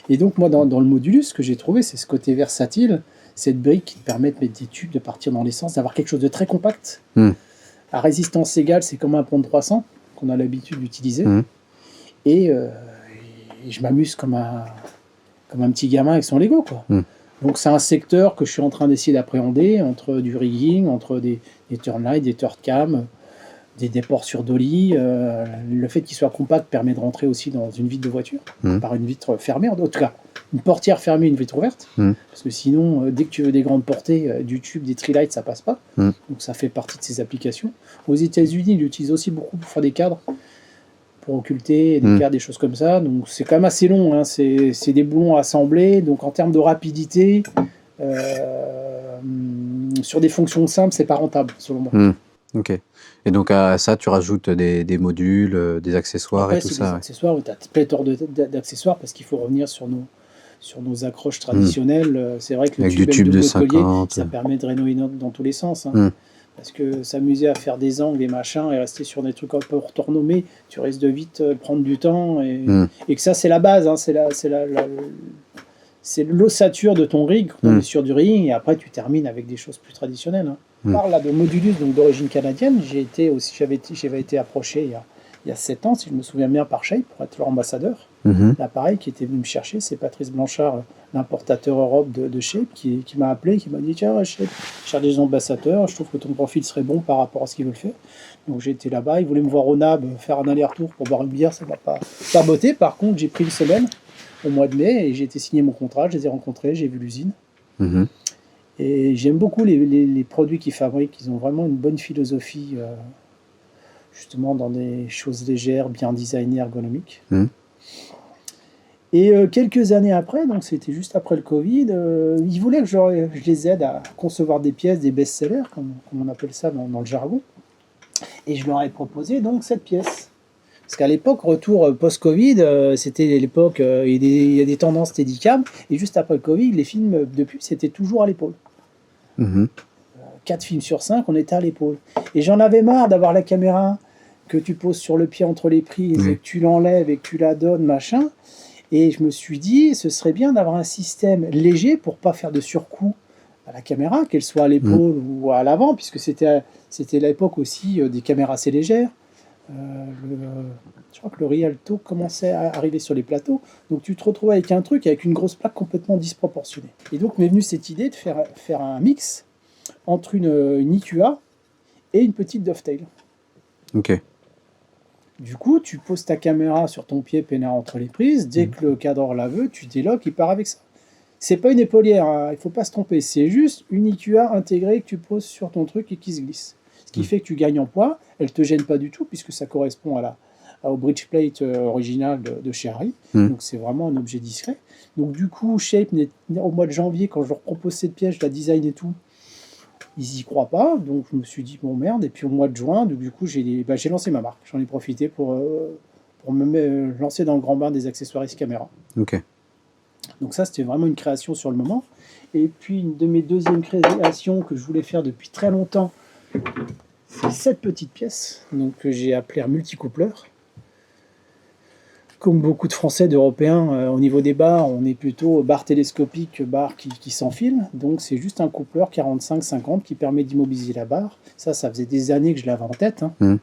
Et donc, moi, dans le Modulus, ce que j'ai trouvé, c'est ce côté versatile, cette brique qui te permet de mettre des tubes, de partir dans l'essence, d'avoir quelque chose de très compact. À résistance égale, c'est comme un pont de 300 qu'on a l'habitude d'utiliser. Et je m'amuse comme un petit gamin avec son Lego, quoi. Donc, c'est un secteur que je suis en train d'essayer d'appréhender, entre du rigging, entre des turnlights, des turncams, des déports sur dolly. Le fait qu'il soit compact permet de rentrer aussi dans une vitre de voiture, par une vitre fermée, en tout cas une portière fermée, une vitre ouverte, parce que sinon, dès que tu veux des grandes portées, du tube, des trilights, ça passe pas. Donc ça fait partie de ces applications. Aux États-Unis, ils l'utilisent aussi beaucoup pour faire des cadres, pour occulter des cadres, des choses comme ça. Donc c'est quand même assez long, hein. C'est des boulons assemblés, donc en termes de rapidité, sur des fonctions simples, c'est pas rentable, selon moi. Ok. Et donc à ça, tu rajoutes des modules, des accessoires. Après, et tout ça. Des accessoires, tu as pléthore d'accessoires parce qu'il faut revenir sur nos accroches traditionnelles. C'est vrai que le tube de 50, collier, ça permet de rénover dans tous les sens. Hein. Parce que s'amuser à faire des angles, des machins, et rester sur des trucs un peu orthonormés, tu risques de vite prendre du temps. Et que ça, c'est la base. Hein. C'est l'ossature de ton rig quand on est sur du rigging, et après tu termines avec des choses plus traditionnelles. Hein. On parle là de Modulus, donc d'origine canadienne. J'avais été approché il y a 7 ans, si je me souviens bien, par Shape, pour être leur ambassadeur. L'appareil qui était venu me chercher, c'est Patrice Blanchard, l'importateur Europe de Shape, qui m'a appelé, qui m'a dit « Tiens, Shape, je cherche des ambassadeurs, je trouve que ton profil serait bon par rapport à ce qu'ils veulent faire. » Donc j'ai été là-bas, ils voulaient me voir au NAB, faire un aller-retour pour boire une bière, ça ne m'a pas botté. Par contre, j'ai pris une semaine au mois de mai, et j'ai été signer mon contrat, je les ai rencontrés, j'ai vu l'usine. Et j'aime beaucoup les produits qu'ils fabriquent, ils ont vraiment une bonne philosophie, justement dans des choses légères, bien designées, ergonomiques. Et quelques années après, donc c'était juste après le Covid, ils voulaient que je les aide à concevoir des pièces, des best-sellers, comme on appelle ça dans le jargon. Et je leur ai proposé donc cette pièce. Parce qu'à l'époque, retour post-Covid, c'était l'époque, il y a des tendances Steadicam, et juste après le Covid, les films de pub, c'était toujours à l'épaule. 4 films sur 5, on était à l'épaule. Et j'en avais marre d'avoir la caméra que tu poses sur le pied entre les prises, et que tu l'enlèves et que tu la donnes, machin. Et je me suis dit, ce serait bien d'avoir un système léger pour pas faire de surcoût à la caméra, qu'elle soit à l'épaule ou à l'avant, puisque c'était l'époque aussi des caméras assez légères. Je crois que le Rialto commençait à arriver sur les plateaux, donc tu te retrouves avec un truc avec une grosse plaque complètement disproportionnée. Et donc m'est venue cette idée de faire un mix entre une IQA et une petite dovetail. Ok. Du coup, tu poses ta caméra sur ton pied peinard entre les prises, dès que le cadreur la veut, tu déloques, il part avec ça. C'est pas une épaulière, hein, il faut pas se tromper, c'est juste une IQA intégrée que tu poses sur ton truc et qui se glisse. Ce qui fait que tu gagnes en poids, elle te gêne pas du tout, puisque ça correspond au bridge plate original de chez Harry. Donc c'est vraiment un objet discret. Donc du coup, Shape, au mois de janvier, quand je leur propose cette pièce, je la design et tout, ils y croient pas, donc je me suis dit bon merde. Et puis au mois de juin, du coup j'ai lancé ma marque. J'en ai profité pour pour me lancer dans le grand bain des accessoiristes caméra. Ok. Donc ça, c'était vraiment une création sur le moment. Et puis, une de mes deuxièmes créations que je voulais faire depuis très longtemps, c'est cette petite pièce, donc, que j'ai appelée un multicoupleur. Comme beaucoup de Français, d'Européens, au niveau des barres, on est plutôt barre télescopique, barre qui s'enfile. Donc c'est juste un coupleur 45-50 qui permet d'immobiliser la barre. Ça faisait des années que je l'avais en tête. Hein.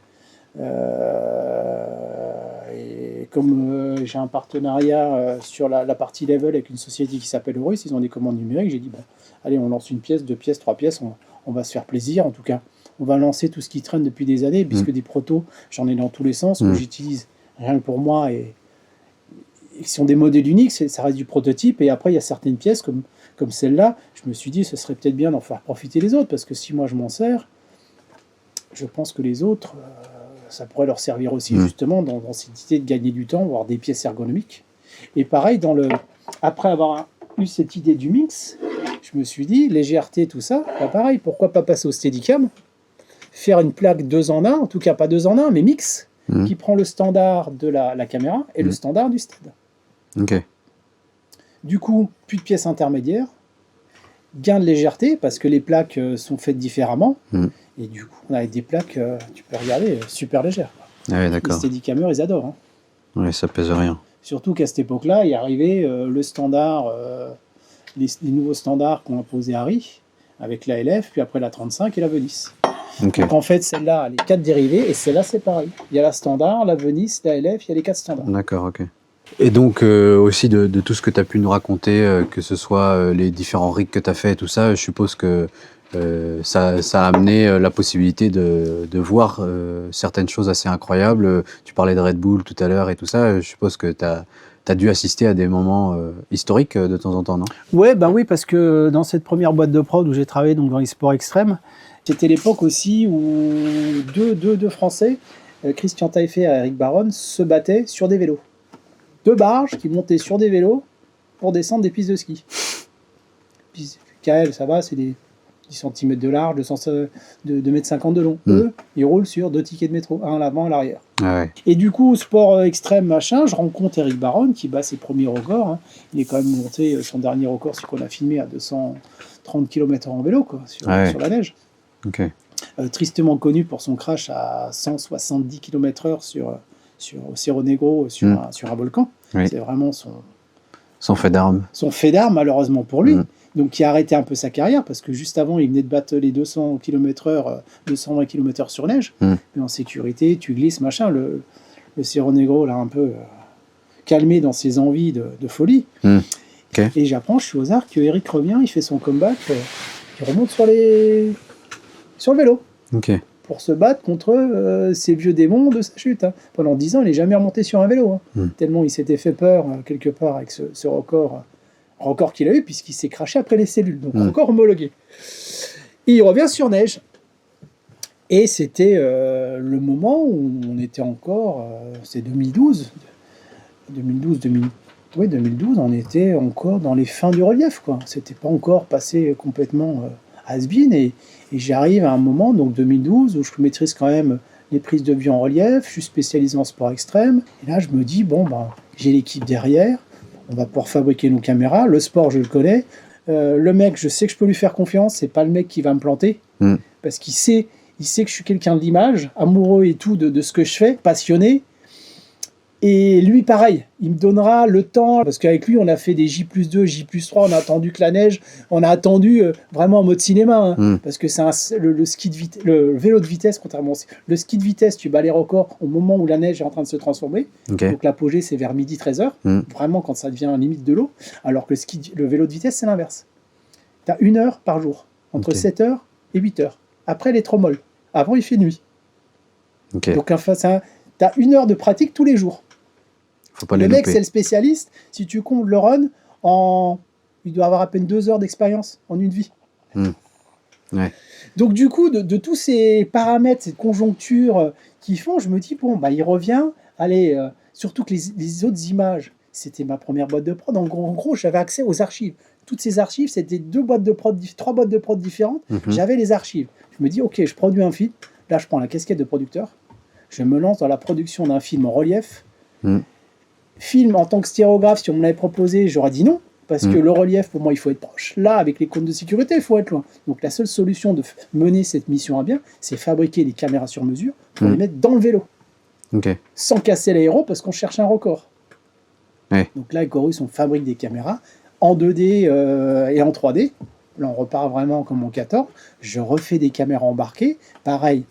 Et comme j'ai un partenariat sur la partie level avec une société qui s'appelle Horus, ils ont des commandes numériques, j'ai dit, bon, allez, on lance une pièce, 2 pièces, 3 pièces, on va se faire plaisir en tout cas. On va lancer tout ce qui traîne depuis des années, puisque des protos, j'en ai dans tous les sens, que j'utilise rien que pour moi et qui sont des modèles uniques, ça reste du prototype, et après il y a certaines pièces comme celle-là, je me suis dit ce serait peut-être bien d'en faire profiter les autres, parce que si moi je m'en sers, je pense que les autres, ça pourrait leur servir aussi justement dans cette idée de gagner du temps, avoir des pièces ergonomiques. Et pareil, après avoir eu cette idée du mix, je me suis dit, légèreté, tout ça, bah pareil, pourquoi pas passer au Steadicam, faire une plaque 2 en 1, en tout cas pas 2 en 1, mais mix, qui prend le standard de la caméra et le standard du Stead. Ok. Du coup, plus de pièces intermédiaires, gain de légèreté, parce que les plaques sont faites différemment, et du coup, on a des plaques, tu peux regarder, super légères. Ah ouais, d'accord. Les Steadicamers, ils adorent. Hein. Ouais, ça pèse rien. Surtout qu'à cette époque-là, il est arrivé le standard, les nouveaux standards qu'ont imposé Harry, avec la LF, puis après la 35 et la Venice. Okay. Donc en fait, celle-là a les 4 dérivés, et celle-là, c'est pareil. Il y a la standard, la Venice, la LF, il y a les 4 standards. D'accord, ok. Et donc aussi de tout ce que tu as pu nous raconter, que ce soit les différents rigs que tu as fait et tout ça, je suppose que ça a amené la possibilité de voir certaines choses assez incroyables. Tu parlais de Red Bull tout à l'heure et tout ça, je suppose que tu as dû assister à des moments historiques de temps en temps, non? Ouais, ben oui, parce que dans cette première boîte de prod où j'ai travaillé donc dans les sports extrêmes, c'était l'époque aussi où deux Français, Christian Taillefer et Eric Baron, se battaient sur des vélos. 2 barges qui montaient sur des vélos pour descendre des pistes de ski. Puis, KL, ça va, c'est des 10 cm de large, 2 mètres 50 de long. Eux, ils roulent sur 2 tickets de métro, un à l'avant, un à l'arrière. Ah ouais. Et du coup, sport extrême, machin, je rencontre Eric Baron qui bat ses premiers records. Hein. Il est quand même monté, son dernier record, c'est qu'on a filmé à 230 km/h en vélo, quoi, sur la neige. Okay. Tristement connu pour son crash à 170 km/h au Cerro Negro, sur un volcan. Oui. C'est vraiment son fait d'armes. Son fait d'armes, malheureusement pour lui. Donc, qui a arrêté un peu sa carrière, parce que juste avant, il venait de battre les 200 km/h, 220 km/h sur neige. Mais en sécurité, tu glisses, machin. Le Cerro Negro l'a un peu calmé dans ses envies de folie. Okay. Et j'apprends, je suis aux arts, que Eric revient, il fait son comeback, il remonte sur le vélo. Okay. Pour se battre contre ces vieux démons de sa chute. Hein. Pendant 10 ans, il n'est jamais remonté sur un vélo. Hein. Tellement il s'était fait peur, quelque part, avec ce record qu'il a eu, puisqu'il s'est craché après les cellules. Donc, record homologué. Et il revient sur neige. Et c'était le moment où on était encore... c'est 2012. 2012, on était encore dans les fins du relief, quoi. C'était pas encore passé complètement has-been, et j'arrive à un moment, donc 2012, où je maîtrise quand même les prises de vue en relief, je suis spécialisé en sport extrême, et là je me dis, bon, j'ai l'équipe derrière, on va pouvoir fabriquer nos caméras, le sport je le connais, le mec, je sais que je peux lui faire confiance, c'est pas le mec qui va me planter, parce qu'il sait que je suis quelqu'un de l'image, amoureux et tout de ce que je fais, passionné. Et lui, pareil, il me donnera le temps, parce qu'avec lui, on a fait des J+2, J+3, on a attendu que la neige, on a attendu vraiment en mode cinéma, hein, parce que c'est le vélo de vitesse, contrairement le ski de vitesse, tu bats les records au moment où la neige est en train de se transformer, donc l'apogée, c'est vers midi, 13h, vraiment quand ça devient limite de l'eau, alors que le vélo de vitesse, c'est l'inverse. Tu as 1 heure par jour, entre 7h et 8h. Après, elle est trop molle. Avant, il fait nuit. Donc, enfin, tu as 1 heure de pratique tous les jours. Faut pas le les mec, louper. c'est le spécialiste. Si tu comptes le run, il doit avoir à peine 2 heures d'expérience en une vie. Ouais. Donc, du coup, de tous ces paramètres, ces conjonctures qu'ils font, je me dis, bon, il revient. Allez, surtout que les autres images, c'était ma première boîte de prod. En gros, j'avais accès aux archives. Toutes ces archives, c'était 3 boîtes de prod différentes. J'avais les archives. Je me dis, ok, je produis un film. Là, je prends la casquette de producteur. Je me lance dans la production d'un film en relief. Mm. Film en tant que stéréographe, si on me l'avait proposé, j'aurais dit non, parce que le relief, pour moi, il faut être proche. Là, avec les cônes de sécurité, il faut être loin. Donc la seule solution de mener cette mission à bien, c'est fabriquer des caméras sur mesure pour les mettre dans le vélo, Ok. sans casser l'aéro, parce qu'on cherche un record. Ouais. Donc là, Corus, on fabrique des caméras en 2D et en 3D. Là, on repart vraiment comme en 14. Je refais des caméras embarquées. Pareil,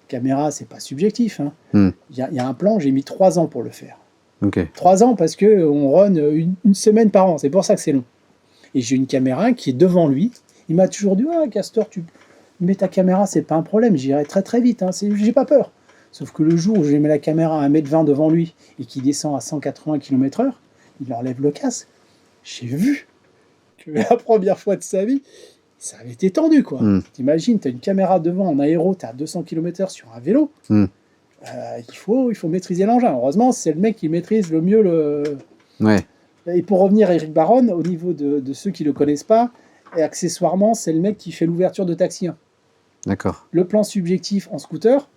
caméra, c'est pas subjectif. Il y a un plan, j'ai mis 3 ans pour le faire. Ok. 3 ans parce qu'on run une semaine par an. C'est pour ça que c'est long. Et j'ai une caméra qui est devant lui. Il m'a toujours dit, ah, Castor, tu mets ta caméra, c'est pas un problème. J'irai très très vite. J'ai pas peur. Sauf que le jour où je mets la caméra à 1,20 m devant lui et qu'il descend à 180 km/h, il enlève le casque. J'ai vu que la première fois de sa vie, ça avait été tendu, quoi. T'imagines, t'as une caméra devant en aéro, t'es à 200 km/h sur un vélo. Il faut maîtriser l'engin. Heureusement, c'est le mec qui maîtrise le mieux le... Ouais. Et pour revenir à Eric Baron, au niveau de ceux qui ne le connaissent pas, et accessoirement, c'est le mec qui fait l'ouverture de Taxi 1. D'accord. Le plan subjectif en scooter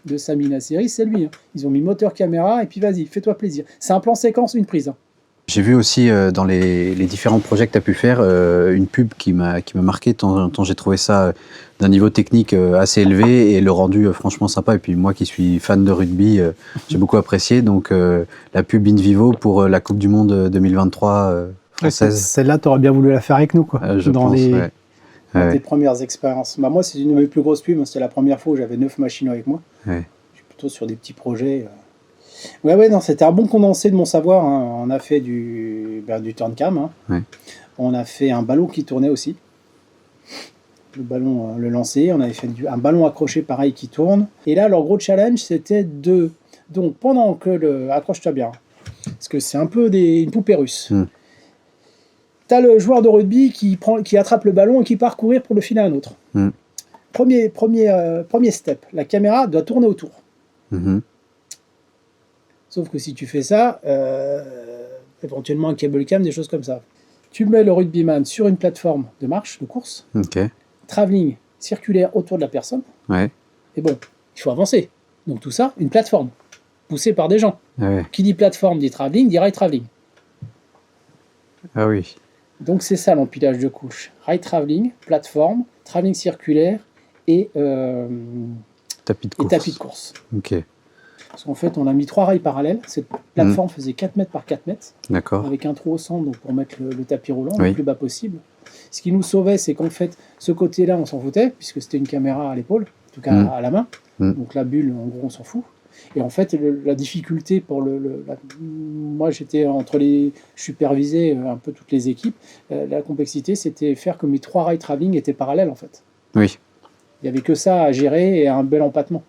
de Samina série, c'est lui. Ils ont mis moteur caméra et puis vas-y, fais-toi plaisir. C'est un plan séquence, une prise. J'ai vu aussi dans les différents projets que tu as pu faire une pub qui m'a marqué, tant j'ai trouvé ça d'un niveau technique assez élevé et le rendu franchement sympa. Et puis moi qui suis fan de rugby, j'ai beaucoup apprécié. Donc la pub in vivo pour la Coupe du Monde 2023 française. Celle-là, tu aurais bien voulu la faire avec nous, quoi. Je pense, ouais. Dans tes premières expériences. Moi, c'est une de mes plus grosses pubs. C'était la première fois où j'avais 9 machines avec moi. Ouais. Je suis plutôt sur des petits projets. Ouais, non, c'était un bon condensé de mon savoir. On a fait du turn-cam. Ouais. On a fait un ballon qui tournait aussi. Le ballon, le lancer. On avait fait un ballon accroché pareil qui tourne. Et là, leur gros challenge, c'était de... Donc, pendant que accroche-toi bien. Parce que c'est un peu une poupée russe. T'as le joueur de rugby qui attrape le ballon et qui part courir pour le filer à un autre. Premier step. La caméra doit tourner autour. Sauf que si tu fais ça, éventuellement un cable cam, des choses comme ça. Tu mets le rugbyman sur une plateforme de marche, de course, travelling circulaire autour de la personne, et bon, il faut avancer. Donc tout ça, une plateforme, poussée par des gens. Qui dit plateforme dit travelling, dit rail travelling. Ah oui. Donc c'est ça l'empilage de couches. Rail travelling, plateforme, travelling circulaire et tapis de course. Tapis de course. Ok. Parce qu'en fait, on a mis 3 rails parallèles. Cette plateforme faisait 4 mètres par 4 mètres. D'accord. Avec un trou au centre donc pour mettre le tapis roulant le plus bas possible. Ce qui nous sauvait, c'est qu'en fait, ce côté-là, on s'en foutait, puisque c'était une caméra à l'épaule, en tout cas à la main. Donc la bulle, en gros, on s'en fout. Et en fait, la difficulté pour moi, j'étais je supervisais un peu toutes les équipes. La complexité, c'était faire que mes 3 rails travelling étaient parallèles, en fait. Oui. Il n'y avait que ça à gérer et un bel empattement.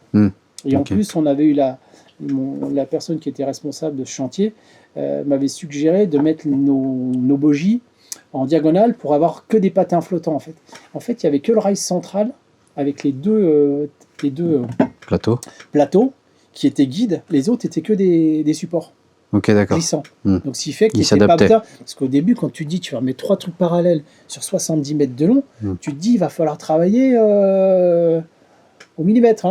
Et en plus, on avait eu la personne qui était responsable de ce chantier m'avait suggéré de mettre nos bogies en diagonale pour avoir que des patins flottants, en fait. En fait, il n'y avait que le rail central avec les deux plateaux qui étaient guides. Les autres étaient que des supports. Ok, d'accord. Glissants. Donc, ce qui fait qu'il s'adaptait. Pas bien. Parce qu'au début, quand tu dis tu vas mettre 3 trucs parallèles sur 70 mètres de long, tu te dis il va falloir travailler au millimètre.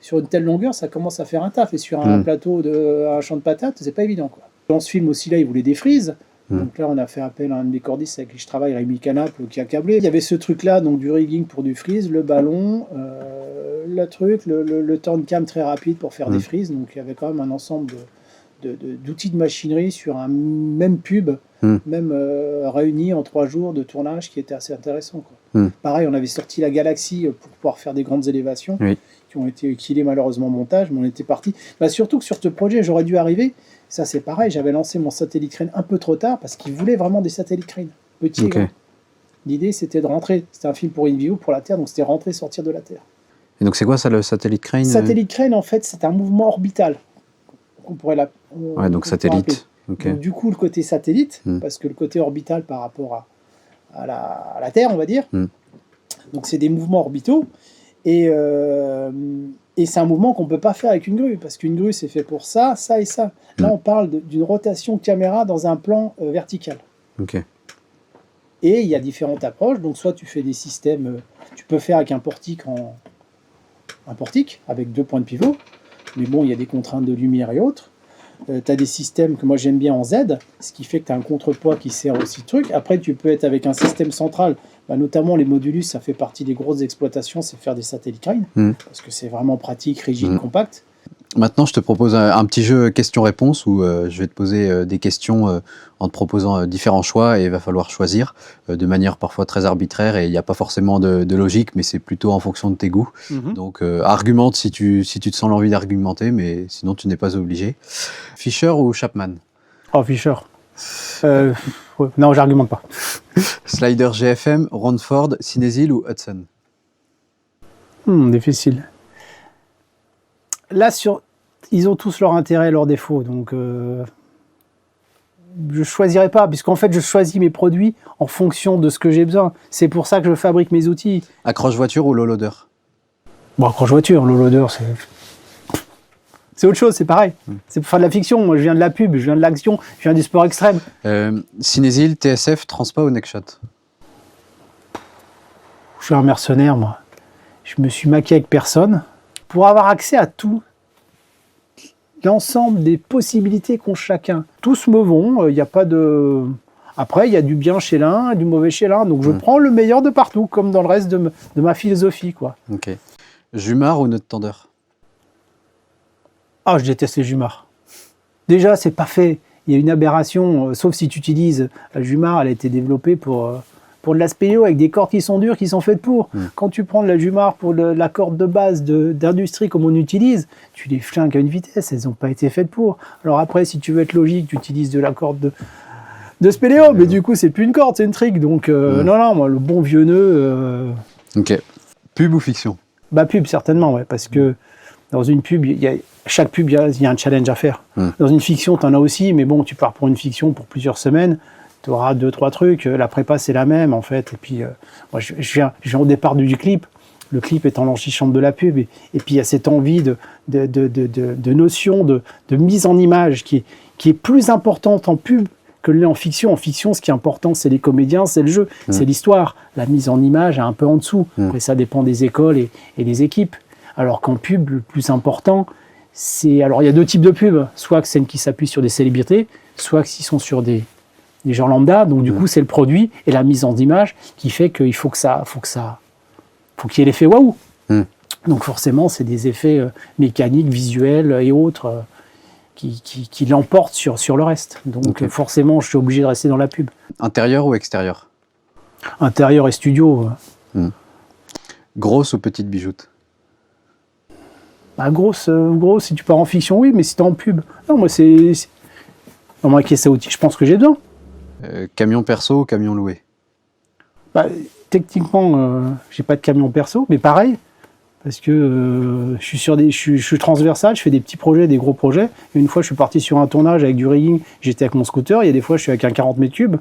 Sur une telle longueur, ça commence à faire un taf. Et sur un plateau un champ de patates, c'est pas évident, quoi. Dans ce film aussi, là, il voulait des frises. Donc là, on a fait appel à un de mes cordistes avec qui je travaille, Rémi Canap, qui a câblé. Il y avait ce truc-là, donc du rigging pour du frise, le ballon, le turn-cam très rapide pour faire des frises. Donc il y avait quand même un ensemble d'outils de machinerie sur un même pub, même réunis en 3 jours de tournage qui était assez intéressant, quoi. Pareil, on avait sorti la Galaxy pour pouvoir faire des grandes élévations. Qui ont été killés malheureusement au montage, mais on était parti. Surtout que sur ce projet, j'aurais dû arriver. Ça, c'est pareil, j'avais lancé mon satellite crane un peu trop tard parce qu'ils voulaient vraiment des satellites crane, petits et grands. L'idée, c'était de rentrer. C'était un film pour InView, pour la Terre, donc c'était rentrer, sortir de la Terre. Et donc, c'est quoi ça, le satellite crane? Satellite crane, en fait, c'est un mouvement orbital. On pourrait donc satellite. Donc, du coup, le côté satellite, parce que le côté orbital par rapport à la Terre, on va dire. Donc, c'est des mouvements orbitaux. Et c'est un mouvement qu'on ne peut pas faire avec une grue, parce qu'une grue, c'est fait pour ça, ça et ça. Là, on parle d'une rotation caméra dans un plan vertical. Et il y a différentes approches. Donc, soit tu fais des systèmes... tu peux faire avec un portique avec 2 points de pivot. Mais bon, il y a des contraintes de lumière et autres. tu as des systèmes que moi j'aime bien en Z, ce qui fait que tu as un contrepoids qui sert aussi de truc. Après, tu peux être avec un système central, notamment les modulus, ça fait partie des grosses exploitations, c'est faire des satellites crane, parce que c'est vraiment pratique, rigide, compact. Maintenant, je te propose un petit jeu questions-réponses où je vais te poser des questions en te proposant différents choix et il va falloir choisir de manière parfois très arbitraire et il n'y a pas forcément de logique, mais c'est plutôt en fonction de tes goûts. Donc, argumente si tu te sens l'envie d'argumenter, mais sinon, tu n'es pas obligé. Fisher ou Chapman? Oh, Fisher. Non, j'argumente pas. Slider GFM, Romford, Cinésil ou Hudson? Difficile. Là, ils ont tous leur intérêt et leurs défauts, donc je choisirai pas, puisqu'en fait, je choisis mes produits en fonction de ce que j'ai besoin. C'est pour ça que je fabrique mes outils. Accroche voiture ou low loader? Bon, accroche voiture, low loader, c'est autre chose, c'est pareil. C'est pour faire de la fiction. Moi, je viens de la pub, je viens de l'action, je viens du sport extrême. Cinésil, TSF, Transpa ou Nextshot? Je suis un mercenaire, moi. Je me suis maquillé avec personne pour avoir accès à tout. L'ensemble des possibilités qu'ont chacun. Tous me vont, il n'y a pas de... Après, il y a du bien chez l'un et du mauvais chez l'un. Donc, je prends le meilleur de partout, comme dans le reste de ma philosophie, quoi. Ok. Jumar ou Node Tender? Ah, je déteste les Jumars. Déjà, c'est pas fait. Il y a une aberration, sauf si tu utilises... La Jumar, elle a été développée pour de la spéléo avec des cordes qui sont dures, qui sont faites pour. Quand tu prends de la Jumar pour la corde de base d'industrie comme on utilise, tu les flingues à une vitesse, elles n'ont pas été faites pour. Alors après, si tu veux être logique, tu utilises de la corde de spéléo, mais du coup, c'est plus une corde, c'est une trick. Donc, non, moi, le bon vieux nœud... Ok. Pub ou fiction? Bah, pub, certainement, ouais, parce que dans une pub, chaque pub, il y a un challenge à faire. Dans une fiction, tu en as aussi, mais bon, tu pars pour une fiction pour plusieurs semaines, tu auras 2-3 trucs, la prépa c'est la même en fait, et puis moi je viens au départ du clip, le clip étant l'antichambre de la pub, et puis il y a cette envie de notion de mise en image qui est plus importante en pub que en fiction. En fiction, ce qui est important, c'est les comédiens, c'est le jeu, c'est l'histoire. La mise en image est un peu en dessous, après ça dépend des écoles et des équipes. Alors qu'en pub, le plus important, alors il y a 2 types de pubs, soit que celles qui s'appuient sur des célébrités, soit que s'ils sont sur des gens lambda, donc du coup c'est le produit et la mise en image qui fait qu'il faut qu'il y ait l'effet waouh. Donc forcément c'est des effets mécaniques, visuels et autres qui l'emportent sur le reste. Donc forcément je suis obligé de rester dans la pub. Intérieur ou extérieur? Intérieur et studio. Grosse ou petite bijoute? Bah, grosse, si tu pars en fiction, oui, mais si tu es en pub. Non, moi dans ma caisse à outils, je pense que j'ai besoin. Camion perso ou camion loué? Bah, techniquement, j'ai pas de camion perso, mais pareil, parce que je suis transversal, je fais des petits projets, des gros projets. Et une fois, je suis parti sur un tournage avec du rigging, j'étais avec mon scooter. Il y a des fois, je suis avec un 40 mètres cubes.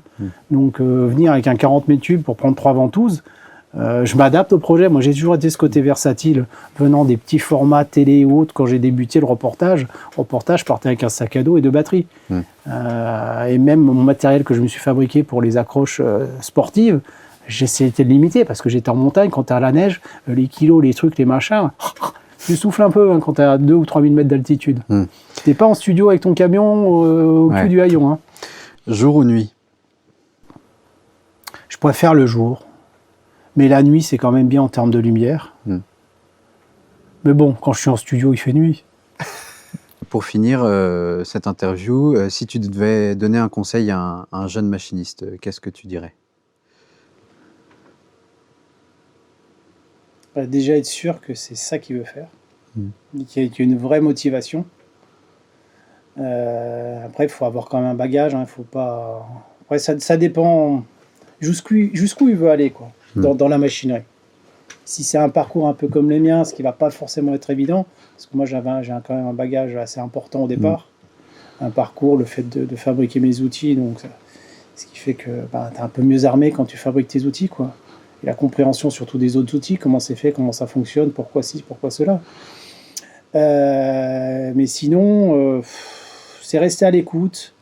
Donc, venir avec un 40 mètres cubes pour prendre 3 ventouses, je m'adapte au projet. Moi, j'ai toujours été ce côté versatile, venant des petits formats télé et autres. Quand j'ai débuté le reportage, je partais avec un sac à dos et 2 batteries. Et même mon matériel que je me suis fabriqué pour les accroches sportives, j'essayais de le limiter parce que j'étais en montagne. Quand tu as la neige, les kilos, les trucs, les machins, tu souffles un peu quand tu as 2 ou 3 000 mètres d'altitude. Tu n'es pas en studio avec ton camion au cul du haillon. Hein. Jour ou nuit? Je préfère le jour. Mais la nuit, c'est quand même bien en termes de lumière. Mais bon, quand je suis en studio, il fait nuit. Pour finir cette interview, si tu devais donner un conseil à un jeune machiniste, qu'est-ce que tu dirais? Déjà être sûr que c'est ça qu'il veut faire, qu'il y ait une vraie motivation. Après, il faut avoir quand même un bagage. Faut pas... Après, ça dépend jusqu'où il veut aller, quoi. Dans la machinerie. Si c'est un parcours un peu comme les miens, ce qui ne va pas forcément être évident, parce que moi j'ai quand même un bagage assez important au départ, un parcours, le fait de fabriquer mes outils, donc ce qui fait que tu es un peu mieux armé quand tu fabriques tes outils, quoi. Et la compréhension surtout des autres outils, comment c'est fait, comment ça fonctionne, pourquoi ci, pourquoi cela. Mais sinon, c'est rester à l'écoute.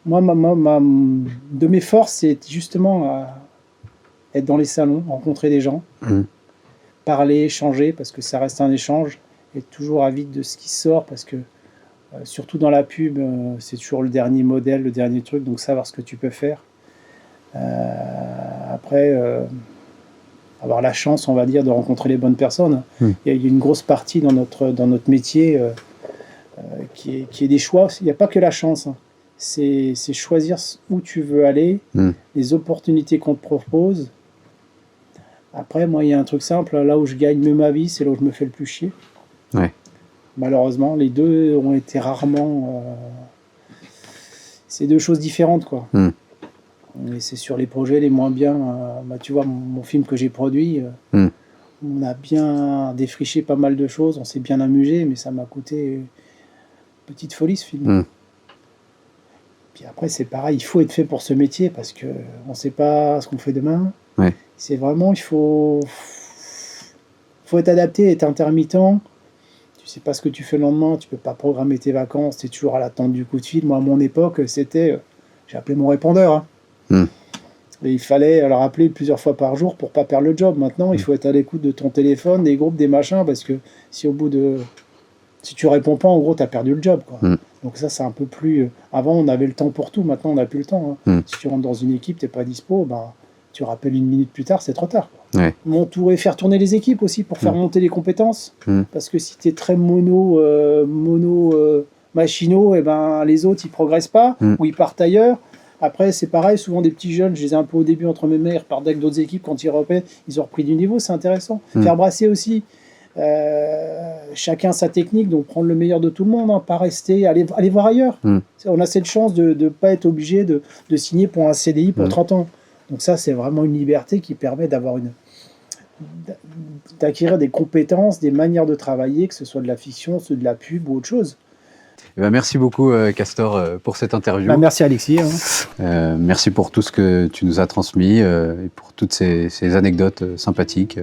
Moi, de mes forces, c'est justement être dans les salons, rencontrer des gens, parler, échanger, parce que ça reste un échange, être toujours avide de ce qui sort, parce que Surtout dans la pub, c'est toujours le dernier modèle, le dernier truc, donc savoir ce que tu peux faire. Après, avoir la chance, on va dire, de rencontrer les bonnes personnes. Il y a une grosse partie dans notre métier qui est des choix. Il n'y a pas que la chance. Hein. C'est choisir où tu veux aller, les opportunités qu'on te propose. Après, moi, il y a un truc simple. Là où je gagne mieux ma vie, c'est là où je me fais le plus chier. Ouais. Malheureusement, les deux ont été rarement... c'est deux choses différentes, quoi. Et c'est sur les projets les moins bien. Tu vois, mon film que j'ai produit, on a bien défriché pas mal de choses, on s'est bien amusé, mais ça m'a coûté une petite folie, ce film. Puis après, c'est pareil, il faut être fait pour ce métier, parce qu'on ne sait pas ce qu'on fait demain. Ouais. C'est vraiment, il faut être adapté, être intermittent. Tu sais pas ce que tu fais le lendemain, tu peux pas programmer tes vacances, tu es toujours à l'attente du coup de fil. Moi, à mon époque, c'était... j'ai appelé mon répondeur. Et il fallait leur appeler plusieurs fois par jour pour pas perdre le job. Maintenant, il faut être à l'écoute de ton téléphone, des groupes, des machins, parce que si tu réponds pas, en gros, tu as perdu le job, quoi. Donc ça, c'est un peu plus... Avant, on avait le temps pour tout, maintenant, on n'a plus le temps. Hein. Si tu rentres dans une équipe, t'es pas dispo, tu rappelles 1 minute plus tard, c'est trop tard. Quoi. Ouais. Et faire tourner les équipes aussi pour faire monter les compétences. Parce que si tu es très mono machinaux, les autres, ils progressent pas, ou ils partent ailleurs. Après, c'est pareil, souvent des petits jeunes, je les ai un peu au début entre mes mains, ils repartent avec d'autres équipes, quand ils reviennent, ils ont repris du niveau, c'est intéressant. Faire brasser aussi, chacun sa technique, donc prendre le meilleur de tout le monde, hein, pas rester, aller voir ailleurs. On a cette chance de ne pas être obligé de signer pour un CDI pour 30 ans. Donc ça, c'est vraiment une liberté qui permet d'acquérir des compétences, des manières de travailler, que ce soit de la fiction, de la pub ou autre chose. Merci beaucoup, Castor, pour cette interview. Merci, Alexis. Merci pour tout ce que tu nous as transmis et pour toutes ces anecdotes sympathiques.